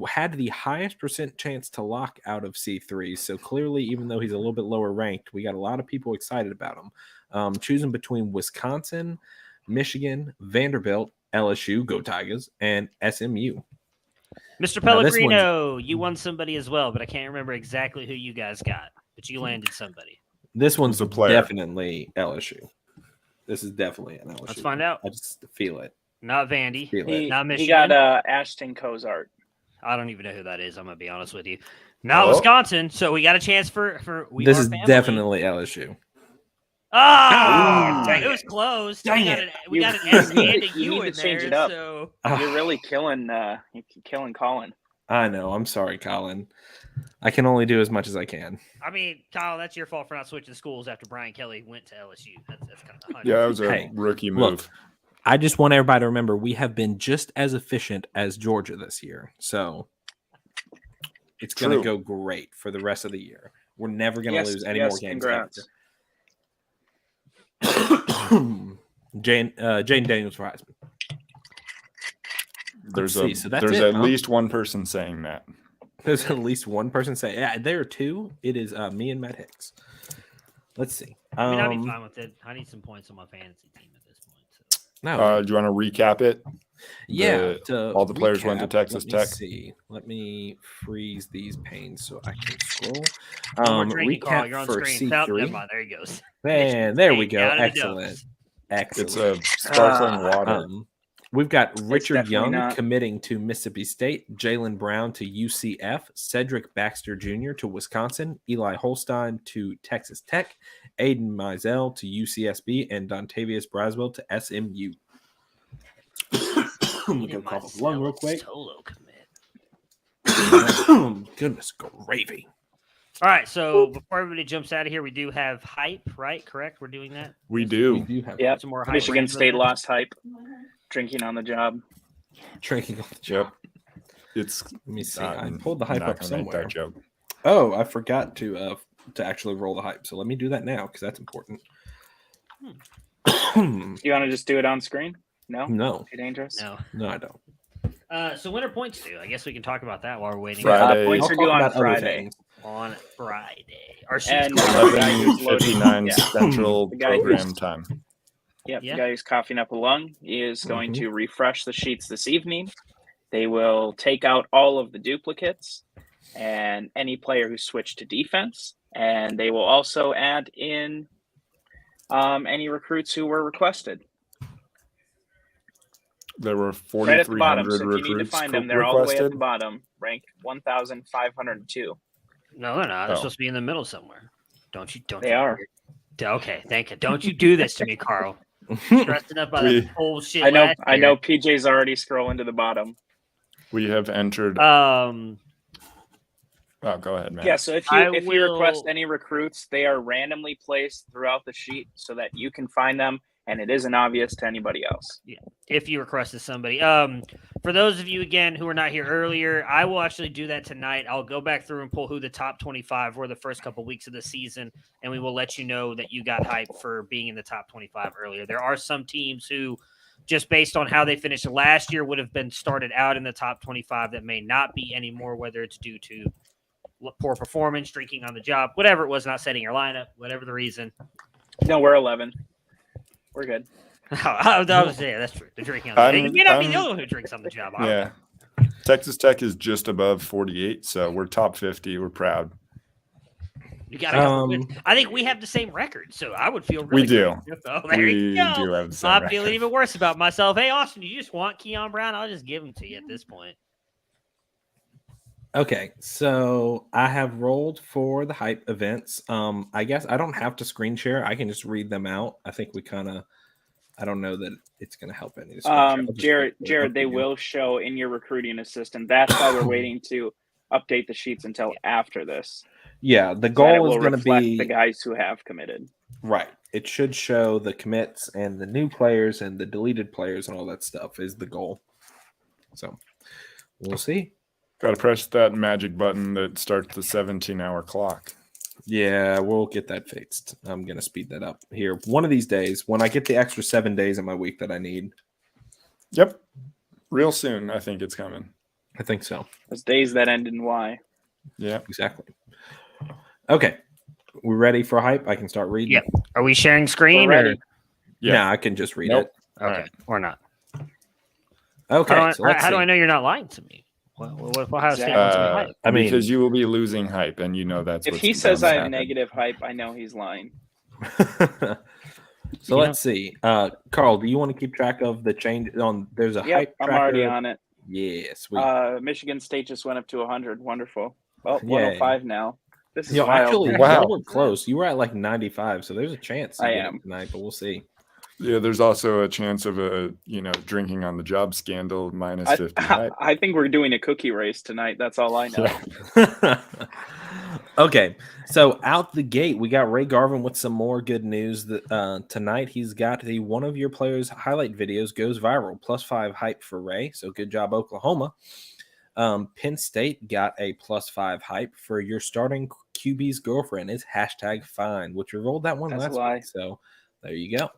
had the highest percent chance to lock out of C3. So clearly, even though he's a little bit lower ranked, we got a lot of people excited about him. Choosing between Wisconsin, Michigan, Vanderbilt, LSU, go Tigers, and SMU.
Mr.
Now, this
Pellegrino, you won somebody as well, but I can't remember exactly who you guys got. But you landed somebody.
This one's
a player.
definitely LSU. This is definitely an LSU.
Let's find out.
I just feel it.
Not Vandy.
Feel it.
Not
He
Michigan.
got Ashton Cozart.
I don't even know who that is. I'm gonna be honest with you. Not
Oh.
Wisconsin. So we got a chance for
This
Our
is
Family.
definitely LSU.
Oh,
Dang
it was close.
Dang
We got an
You-
S and a
you
U
need
in
to change
there.
it up.
So
You're really killing Colin.
I know. I'm sorry, Colin. I can only do as much as I can.
I mean, Kyle, that's your fault for not switching schools after Brian Kelly went to LSU. That's kind of
Yeah, that was a
Hey,
rookie move.
look, I just want everybody to remember we have been just as efficient as Georgia this year. So it's going to
True.
go great for the rest of the year. We're never going to
Yes,
lose any
yes,
more games.
congrats.
Jane Daniels for Heisman.
There's
see. So that's
there's
it,
at
huh?
least one person saying that.
There's at least one person saying, yeah, there are two. It is me and Matt Hicks. Let's see.
I mean, I'd be fine with it. I need some points on my fantasy team at this point. So.
No,
Do you want to recap it?
yeah.
all the players went to
recap,
Texas
let me
Tech.
See. Let me freeze these panes so I can scroll.
One more drinking call.
Recap
You're on
for
screen.
C3.
Never mind. There he goes.
Man, there we go.
Out of the
Excellent.
dumps.
Excellent.
It's a sparkling water.
We've got Richard
definitely
Young
not.
committing to Mississippi State, Jalen Brown to UCF, Cedric Baxter Jr. to Wisconsin, Eli Holstein to Texas Tech, Aiden Mizell to UCSB, and Dontavius Braswell to SMU. Let me go cough up a lung real quick.
Solo commit.
Goodness gravy.
All right. So before everybody jumps out of here, we do have hype, right? Correct. We're doing that.
We
We
do.
do have
Yep.
Some more hype.
Michigan
random
State
events.
lost hype. Drinking on the job.
drinking on the job.
Yep. It's
Let me see.
I'm
I pulled the hype
not
up
gonna make
somewhere.
that joke.
Oh, I forgot to actually roll the hype. So let me do that now because that's important.
You want to just do it on screen? No?
No,
Too dangerous?
No.
I don't.
So when are points due? I guess we can talk about that while we're waiting
Friday.
Points
I'll
are
talk
due on
about other
Friday.
things.
on Friday. Our sheet's
And
closed.
the guy who's loading-
11:59
yeah.
Central
The guy who's-
Program Time.
Yep,
Yeah.
the guy who's coughing up a lung is going
Mhm.
to refresh the sheets this evening. They will take out all of the duplicates and any player who switched to defense, and they will also add in any recruits who were requested.
There were
Right at the bottom.
4,300
So if you need to
recruits
find them, they're all the way at
requested.
the bottom, ranked 1,502.
No, they're not. They're
Oh.
supposed to be in the middle somewhere. Don't
They
you
are.
Okay, thank you. Don't you do this to me, Carl. Stressing up by
We-
that bullshit.
I know.
last
I
year.
know. PJ's already scrolling to the bottom.
We have entered.
Um,
Oh, go ahead, man.
Yeah. So if
I
you request
will-
any recruits, they are randomly placed throughout the sheet so that you can find them, and it isn't obvious to anybody else.
if you requested somebody. For those of you again who were not here earlier, I will actually do that tonight. I'll go back through and pull who the top 25 were the first couple weeks of the season, and we will let you know that you got hype for being in the top 25 earlier. There are some teams who, just based on how they finished last year, would have been started out in the top 25 that may not be anymore, whether it's due to poor performance, drinking on the job, whatever it was, not setting your lineup, whatever the reason.
No, we're 11. We're good.
Yeah, that's true. The drinking on the job.
I'm-
You may not be the
I'm-
only one who drinks on the job. I don't
Yeah.
know.
Texas Tech is just above 48, so we're top 50. We're proud.
You got I think we have the same record, so I would feel really
We do.
good. Oh, there
We
you go.
do have the same
I'm feeling
record.
even worse about myself. Hey, Austin, you just want Keon Brown? I'll just give him to you at this point.
Okay, so I have rolled for the hype events. I guess I don't have to screen share. I can just read them out. I think we kind of. I don't know that it's going to help any. To screen share. I'll just
Jared,
put it up
they
again.
will show in your recruiting assistant. That's why we're waiting to update the sheets until after this.
Yeah, the
So that it
goal is
will
going to
reflect
be
the guys who have committed.
right. It should show the commits and the new players and the deleted players and all that stuff is the goal. So we'll see.
Got to press that magic button that starts the 17-hour clock.
Yeah, we'll get that fixed. I'm going to speed that up here. One of these days, when I get the extra 7 days in my week that I need.
Yep. Real soon, I think it's coming.
I think so.
Those days that end in Y.
Yeah.
Exactly. Okay. We ready for hype? I can start reading.
Yep. Are we sharing screen
We're
or
ready.
Yeah.
No, I can just read
Nope.
okay,
Alright.
or not?
it. Okay.
How,
So let's
how do
see.
I know you're not lying to me? What Ohio State
Exactly.
wants to be hype?
I mean,
Because you will be losing hype, and you know that's
If
what's
he says
bound
I
to
have
happen.
negative hype, I know he's lying.
so let's see. Carl, do you want to keep track of the change on? There's a
Yep,
hype
I'm
tracker.
already on it.
Yeah, sweet.
Michigan State just went up to 100. Wonderful. Well,
Yay.
105 now. This is
Yo,
wild.
actually,
Wow.
you were close. You were at like 95, so there's a chance you
I
get it
am.
tonight, but we'll see.
Yeah, there's also a chance of a drinking on the job scandal minus 50 hype.
I think we're doing a cookie race tonight. That's all I know.
Yeah.
Okay, so out the gate, we got Ray Garvin with some more good news. That tonight he's got the one of your players' highlight videos goes viral, +5 hype for Ray. So good job, Oklahoma. Penn State got a +5 hype for your starting QB's girlfriend is #fine, which we rolled that one
That's
last
a lie.
week. So there you go.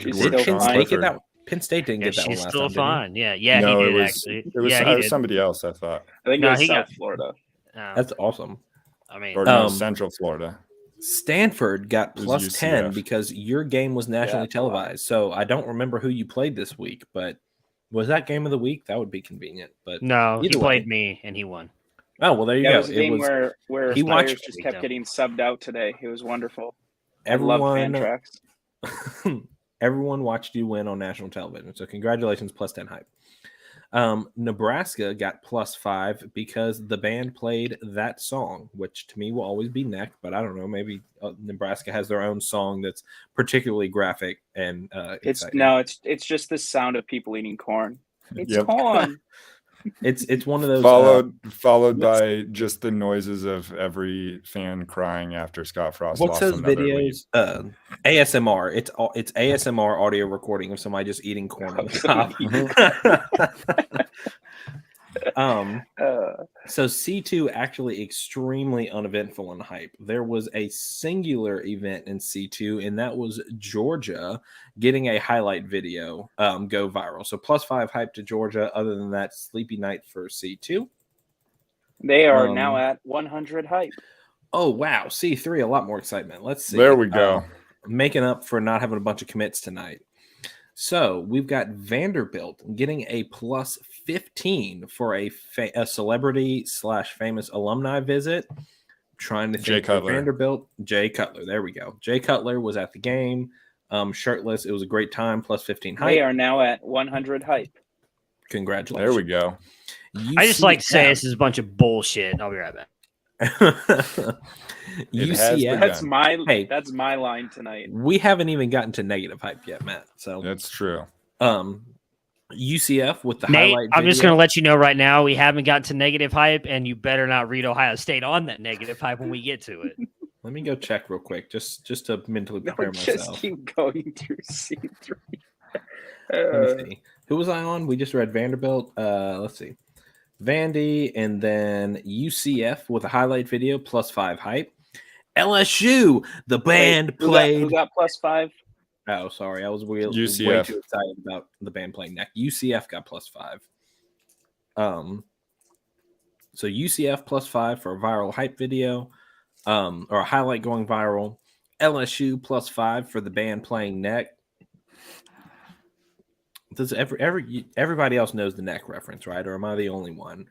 She's
Did
still
Penn
fine.
State get that? Penn State didn't
Yeah,
get that one
she's
last
still
time. did he?
fine. Yeah,
No,
he
it
did
was
actually.
it was
Yeah, he did.
somebody else, I thought.
I think
No,
it was
he
South
got-
Florida.
That's awesome.
I mean,
Or no,
Um,
Central Florida.
Stanford got
It was
+10
UCF.
because your game was nationally
that's a lot.
televised. So I don't remember who you played this week, but was that game of the week? That would be convenient. But
no, he
either
played
way.
me and he won.
Oh well, there you
Yeah,
go.
it was a game where
he
players
watched-
just kept getting subbed out today. It was wonderful. I
everyone.
love fan tracks.
Everyone watched you win on national television. So congratulations, +10 hype. Nebraska got +5 because the band played that song, which to me will always be neck, but I don't know. Maybe Nebraska has their own song that's particularly graphic and exciting.
It's just the sound of people eating corn. It's
Yep.
corn.
It's one of those
Followed by just the noises of every fan crying after Scott Frost
what's
lost
those
another lead.
videos? ASMR. It's ASMR audio recording of somebody just eating corn on the top. So C2 actually extremely uneventful and hype. There was a singular event in C2, and that was Georgia getting a highlight video go viral. So +5 hype to Georgia. Other than that, sleepy night for C2.
They are now at 100 hype.
Oh wow, C3 a lot more excitement. Let's see.
There we go.
Making up for not having a bunch of commits tonight. So we've got Vanderbilt getting a +15 for a celebrity / famous alumni visit. Trying to
Jay
think of
Cutler.
Vanderbilt. Jay Cutler. There we go. Jay Cutler was at the game, shirtless. It was a great time. +15 hype.
They are now at 100 hype.
Congratulations.
There we go.
I just like to say this is a bunch of bullshit. I'll be right back.
It has
UCF.
begun.
That's my line tonight.
We haven't even gotten to negative hype yet, Matt. So
That's true.
UCF with the
Nate,
highlight.
I'm just
video.
going to let you know right now we haven't got to negative hype, and you better not read Ohio State on that negative hype when we get to it.
Let me go check real quick, just to mentally
No,
prepare
just
myself.
keep going through C3.
Let me see. Who was I on? We just read Vanderbilt. Let's see. Vandy, and then UCF with a highlight video +5 hype. LSU, the band played.
Who got +5?
Oh, sorry. I was way
UCF.
too excited about the band playing neck. UCF got +5. So UCF +5 for a viral hype video, or a highlight going viral. LSU +5 for the band playing neck. Does everybody else knows the neck reference, right? Or am I the only one?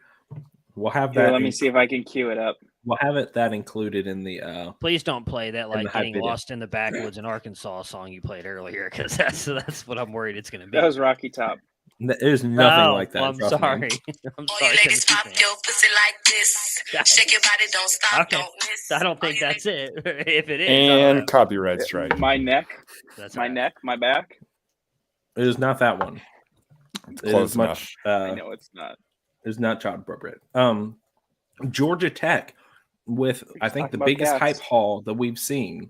We'll have
Here,
that.
let me see if I can cue it up.
We'll have that included in the.
Please don't play that
the
like
hype
getting
video.
lost in the backwoods in Arkansas song you played earlier, because that's what I'm worried it's going to be.
That was Rocky Top.
There's nothing like that.
I'm
trust me.
sorry. I'm
All
sorry.
you ladies pop your pussy like this. Shake your body, don't stop,
Okay.
don't miss.
I don't think that's it. If it is, I
And
don't know.
copyright strike.
My neck,
That's
my
all right.
neck, my back.
It is not that one. It
Close
is much.
I know it's not.
It's not child appropriate. Georgia Tech with I think
talking
the
about
biggest
cats.
hype haul that we've seen.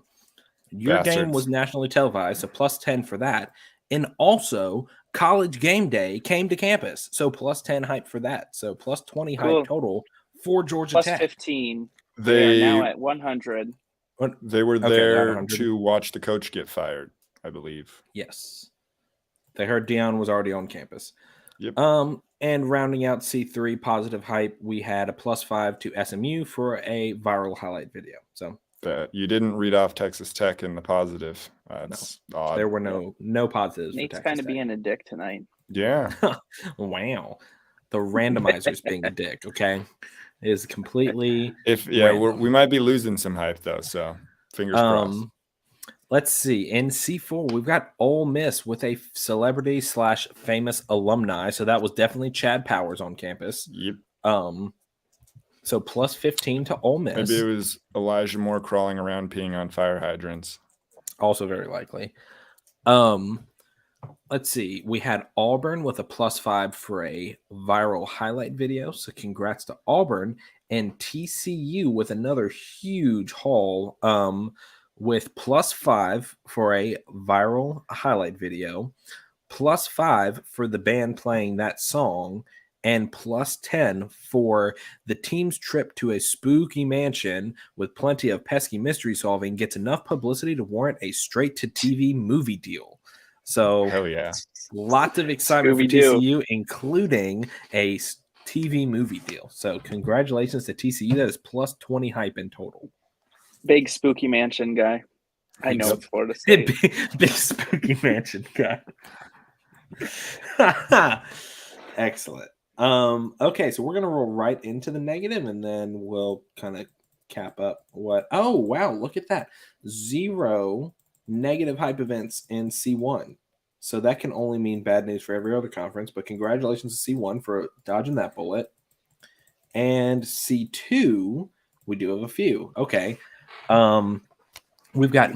Your game
Bastards.
was nationally televised, so plus 10 for that. And also College Game Day came to campus, so plus 10 hype for that. So plus 20
Cool.
hype total for Georgia
Plus
Tech.
15. They are now
They
at 100.
they were
Okay,
there
100.
to watch the coach get fired, I believe.
Yes. They heard Dion was already on campus.
Yep.
And rounding out C3 positive hype, we had a plus 5 to SMU for a viral highlight video. So
That you didn't read off Texas Tech in the positive. That's odd.
there were no positives.
Nate's
for
kind
Texas
of
Tech.
being a dick tonight.
Yeah.
Wow. The randomizer's being a dick, okay? It is completely random.
We might be losing some hype though, so fingers crossed.
Let's see. In C4, we've got Ole Miss with a celebrity / famous alumni. So that was definitely Chad Powers on campus.
Yep.
So plus 15 to Ole Miss.
Maybe it was Elijah Moore crawling around peeing on fire hydrants.
Also very likely. Let's see. We had Auburn with a plus 5 for a viral highlight video. So congrats to Auburn. And TCU with another huge haul with plus 5 for a viral highlight video, plus 5 for the band playing that song, and plus 10 for the team's trip to a spooky mansion with plenty of pesky mystery solving gets enough publicity to warrant a straight-to-TV movie deal. So
Hell yeah.
lots of excitement for
Scooby-Doo.
TCU, including a TV movie deal. So congratulations to TCU. That is plus 20 hype in total.
Big spooky mansion guy. I know
Big-
it's Florida State.
Big spooky mansion guy. Excellent. Okay, so we're gonna roll right into the negative, and then we'll kind of cap up what. Oh wow, look at that! 0 negative hype events in C1. So that can only mean bad news for every other conference. But congratulations to C1 for dodging that bullet. And C2, we do have a few. Okay. We've got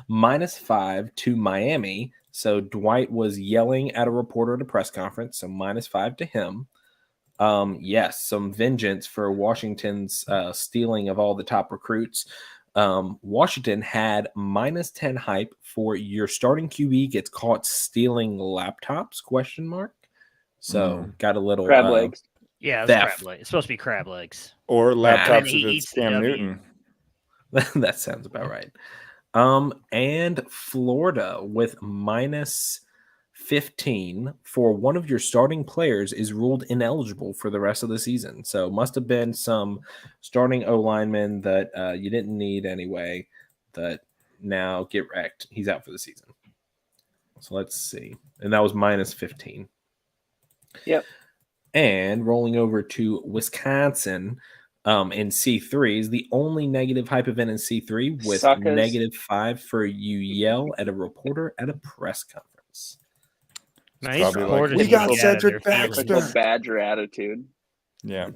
minus 5 to Miami. So Dwight was yelling at a reporter at a press conference. So minus 5 to him. Yes, some vengeance for Washington's stealing of all the top recruits. Washington had minus 10 hype for your starting QB gets caught stealing laptops ? So got a little
Crab legs.
Yeah,
theft.
crab legs. It's supposed to be crab legs.
Or
And
laptops
he
if
eats
it's
the
Cam
W.
Newton.
That sounds about right. And Florida with minus 15 for one of your starting players is ruled ineligible for the rest of the season. So must have been some starting O lineman that you didn't need anyway that now get wrecked. He's out for the season. So let's see. And that was minus 15.
Yep.
And rolling over to Wisconsin in C3 is the only negative hype event in C3 with
Suckers.
negative 5 for you yell at a reporter at a press conference.
Nice
probably like,
reporters
"We
to
got
get out of
Cedric
their
Baxter."
feelings.
Typical Badger attitude.
Yeah.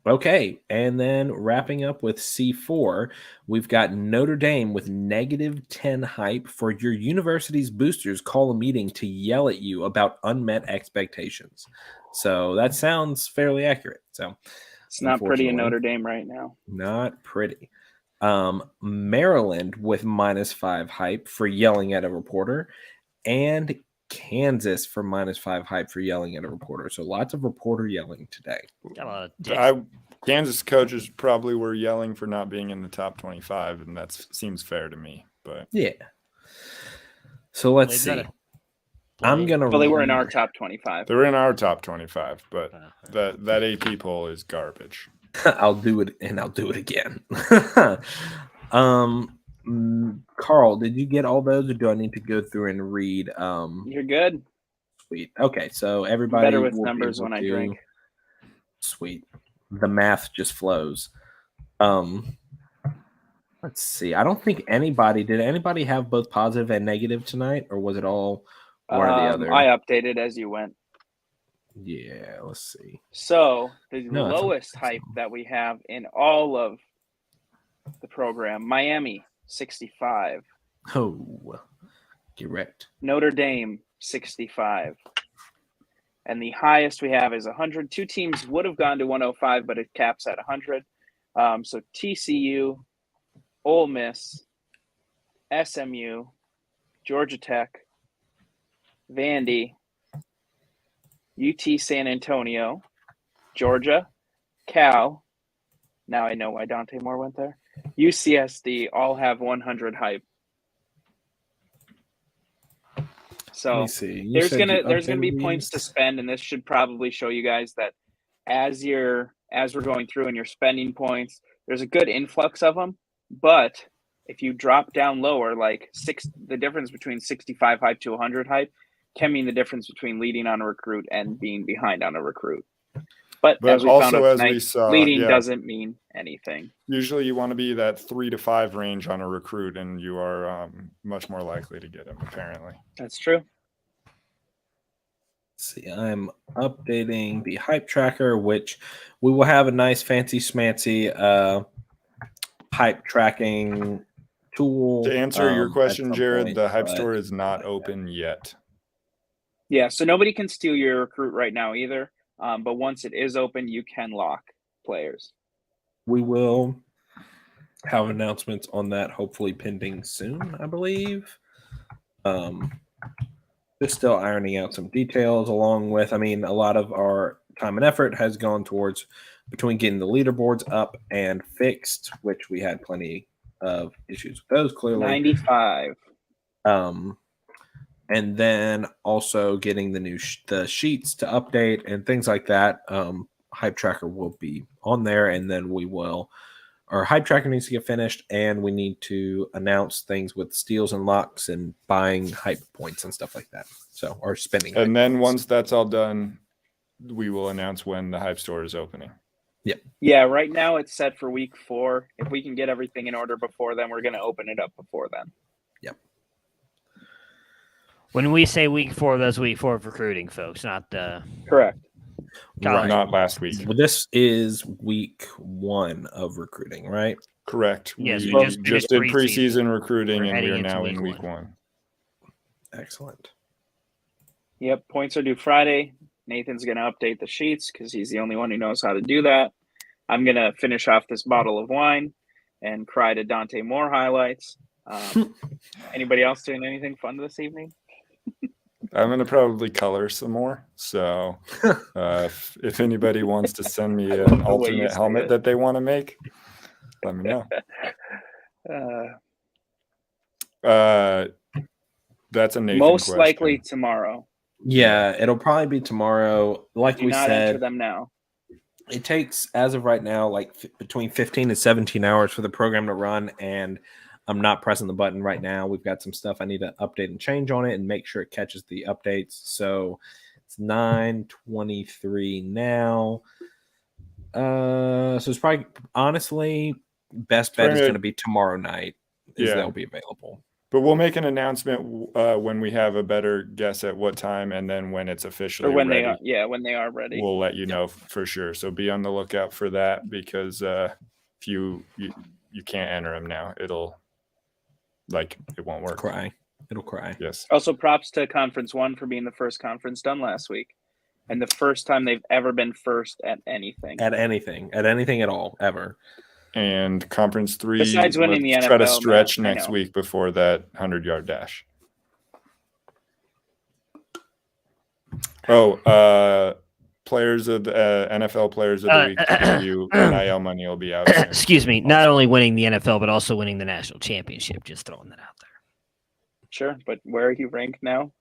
Okay, and then wrapping up with C4, we've got Notre Dame with negative 10 hype for your university's boosters call a meeting to yell at you about unmet expectations. So that sounds fairly accurate. So
It's not pretty in
unfortunately,
Notre Dame right now.
not pretty. Maryland with minus 5 hype for yelling at a reporter, and Kansas for minus 5 hype for yelling at a reporter. So lots of reporter yelling today.
Got a lot of dicks.
Kansas coaches probably were yelling for not being in the top 25, and that seems fair to me. But
Yeah. So let's see.
Played better.
I'm gonna.
Well, they were in
read-
our top 25.
they were in our top 25, but that AP poll is garbage.
I'll do it, and I'll do it again. Carl, did you get all those, or do I need to go through and read?
You're good.
Sweet. Okay, so everybody
Better with
will be
numbers
able
when I
to-
drink.
Sweet. The math just flows. Let's see. I don't think did anybody have both positive and negative tonight, or was it all one or the other?
I updated as you went.
Yeah, let's see.
So the
No, I don't
lowest
think so.
hype that we have in all of the program, Miami, 65.
Oh, correct.
Notre Dame, 65. And the highest we have is 100. Two teams would have gone to 105, but it caps at 100. So TCU, Ole Miss, SMU, Georgia Tech, Vandy, UT San Antonio, Georgia, Cal. Now I know why Dante Moore went there. UCSD all have 100 hype.
Let
So
me see.
there's gonna be points to spend, and this should probably show you guys that as we're going through and you're spending points, there's a good influx of them. But if you drop down lower, like the difference between 65 hype to 100 hype can mean the difference between leading on a recruit and being behind on a recruit. But as we found out tonight, leading doesn't mean anything.
Usually you want to be that 3 to 5 range on a recruit, and you are much more likely to get him, apparently.
That's true.
Let's see, I'm updating the hype tracker, which we will have a nice fancy schmancy hype tracking tool.
To answer your
at
question,
some
Jared,
point,
the hype
but-
store is not open yet.
Yeah, so nobody can steal your recruit right now either. But once it is open, you can lock players.
We will have announcements on that, hopefully pending soon, I believe. Just still ironing out some details along with, a lot of our time and effort has gone towards between getting the leaderboards up and fixed, which we had plenty of issues with those clearly.
95.
And then also getting the sheets to update and things like that. Hype tracker will be on there, and then our hype tracker needs to get finished, and we need to announce things with steals and locks and buying hype points and stuff like that. So, or spending.
And then once that's all done, we will announce when the hype store is opening.
Yep.
Yeah, right now it's set for week 4. If we can get everything in order before then, we're going to open it up before then.
Yep.
When we say week 4, that's week 4 of recruiting, folks, not
Correct.
college.
Not last week.
Well, this is week 1 of recruiting, right?
Correct.
Yes,
we
we
just
just
did
finished
preseason recruiting,
We're
and we
heading
are
into
now
week
in week
1.
1.
Excellent.
Yep, points are due Friday. Nathan's going to update the sheets because he's the only one who knows how to do that. I'm going to finish off this bottle of wine and cry to Dante Moore highlights. Anybody else doing anything fun this evening?
I'm going to probably color some more. So if anybody wants to send me an alternate helmet that they want to make, let me know. That's a Nathan
most
question.
likely tomorrow.
Yeah, it'll probably be tomorrow. Like
Do
we
not
said,
enter them now.
it takes, as of right now, like between 15 and 17 hours for the program to run, and I'm not pressing the button right now. We've got some stuff I need to update and change on it and make sure it catches the updates. So it's 9:23 now. So it's probably, honestly, best bet is going to be tomorrow night. They'll be available.
But we'll make an announcement when we have a better guess at what time, and then when it's officially
Or when
ready.
when they are ready.
We'll let you know for sure. So be on the lookout for that, because if you can't enter them now, it won't work.
It'll cry.
Yes.
Also, props to Conference 1 for being the first conference done last week. And the first time they've ever been first at anything.
At anything at all, ever.
And Conference 3,
besides winning the NFL,
try to stretch
Matt,
next week before that 100-yard dash. Players of the NFL Players of the Week to give you NIL money will be out soon.
Excuse me. Not only winning the NFL, but also winning the national championship. Just throwing that out there.
Sure, but where are you ranked now?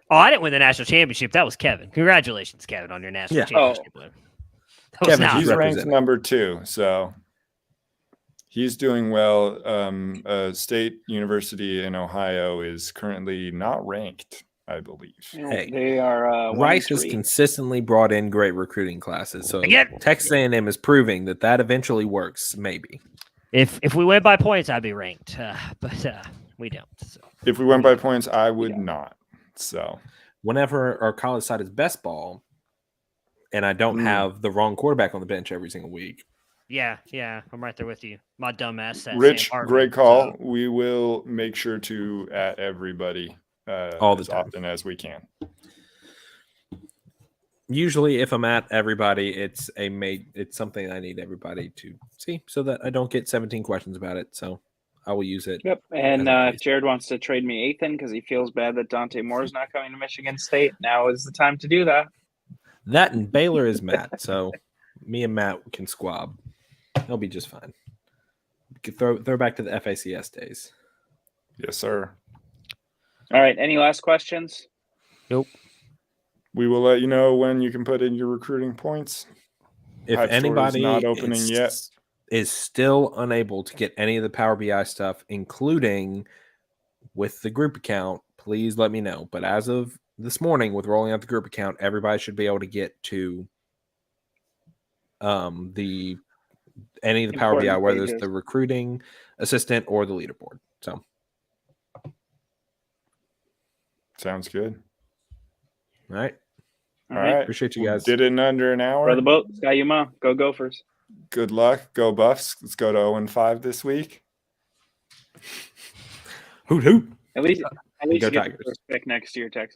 Oh, I didn't win the national championship. That was Kevin. Congratulations, Kevin, on your national championship win.
Kevin,
he's ranked number 2, so he's doing well. State University in Ohio is currently not ranked, I believe.
Hey,
they are.
Rice has consistently brought in great recruiting classes, so
Again.
Texas A&M is proving that eventually works. Maybe.
If we win by points, I'd be ranked, but we don't. So.
If we went by points, I would not. So
whenever our college side is best ball, and I don't have the wrong quarterback on the bench every single week.
Yeah, I'm right there with you. My dumb ass.
Rich, great call. So. We will make sure to at everybody
all the
as
time.
often as we can.
Usually, if I'm at everybody, it's something I need everybody to see, so that I don't get 17 questions about it. So I will use it.
Yep. And Jared wants to trade me Ethan because he feels bad that Dante Moore is not coming to Michigan State. Now is the time to do that.
That and Baylor is Matt, so me and Matt can squab. He'll be just fine. We could throw back to the FACS days.
Yes, sir.
All right. Any last questions?
Nope.
We will let you know when you can put in your recruiting points.
If anybody
not opening yet
is still unable to get any of the Power BI stuff, including with the group account, please let me know. But as of this morning, with rolling out the group account, everybody should be able to get to any of the Power BI, whether it's the recruiting assistant or the leaderboard. So
sounds good.
All right.
All right.
Appreciate you guys.
Did it in under an hour.
For the boat, Sky Yuma. Go Gophers.
Good luck. Go Buffs. Let's go to 0-5 this week.
Hoot hoot.
At least
Go
you get
Tigers.
the first pick next year, Texas.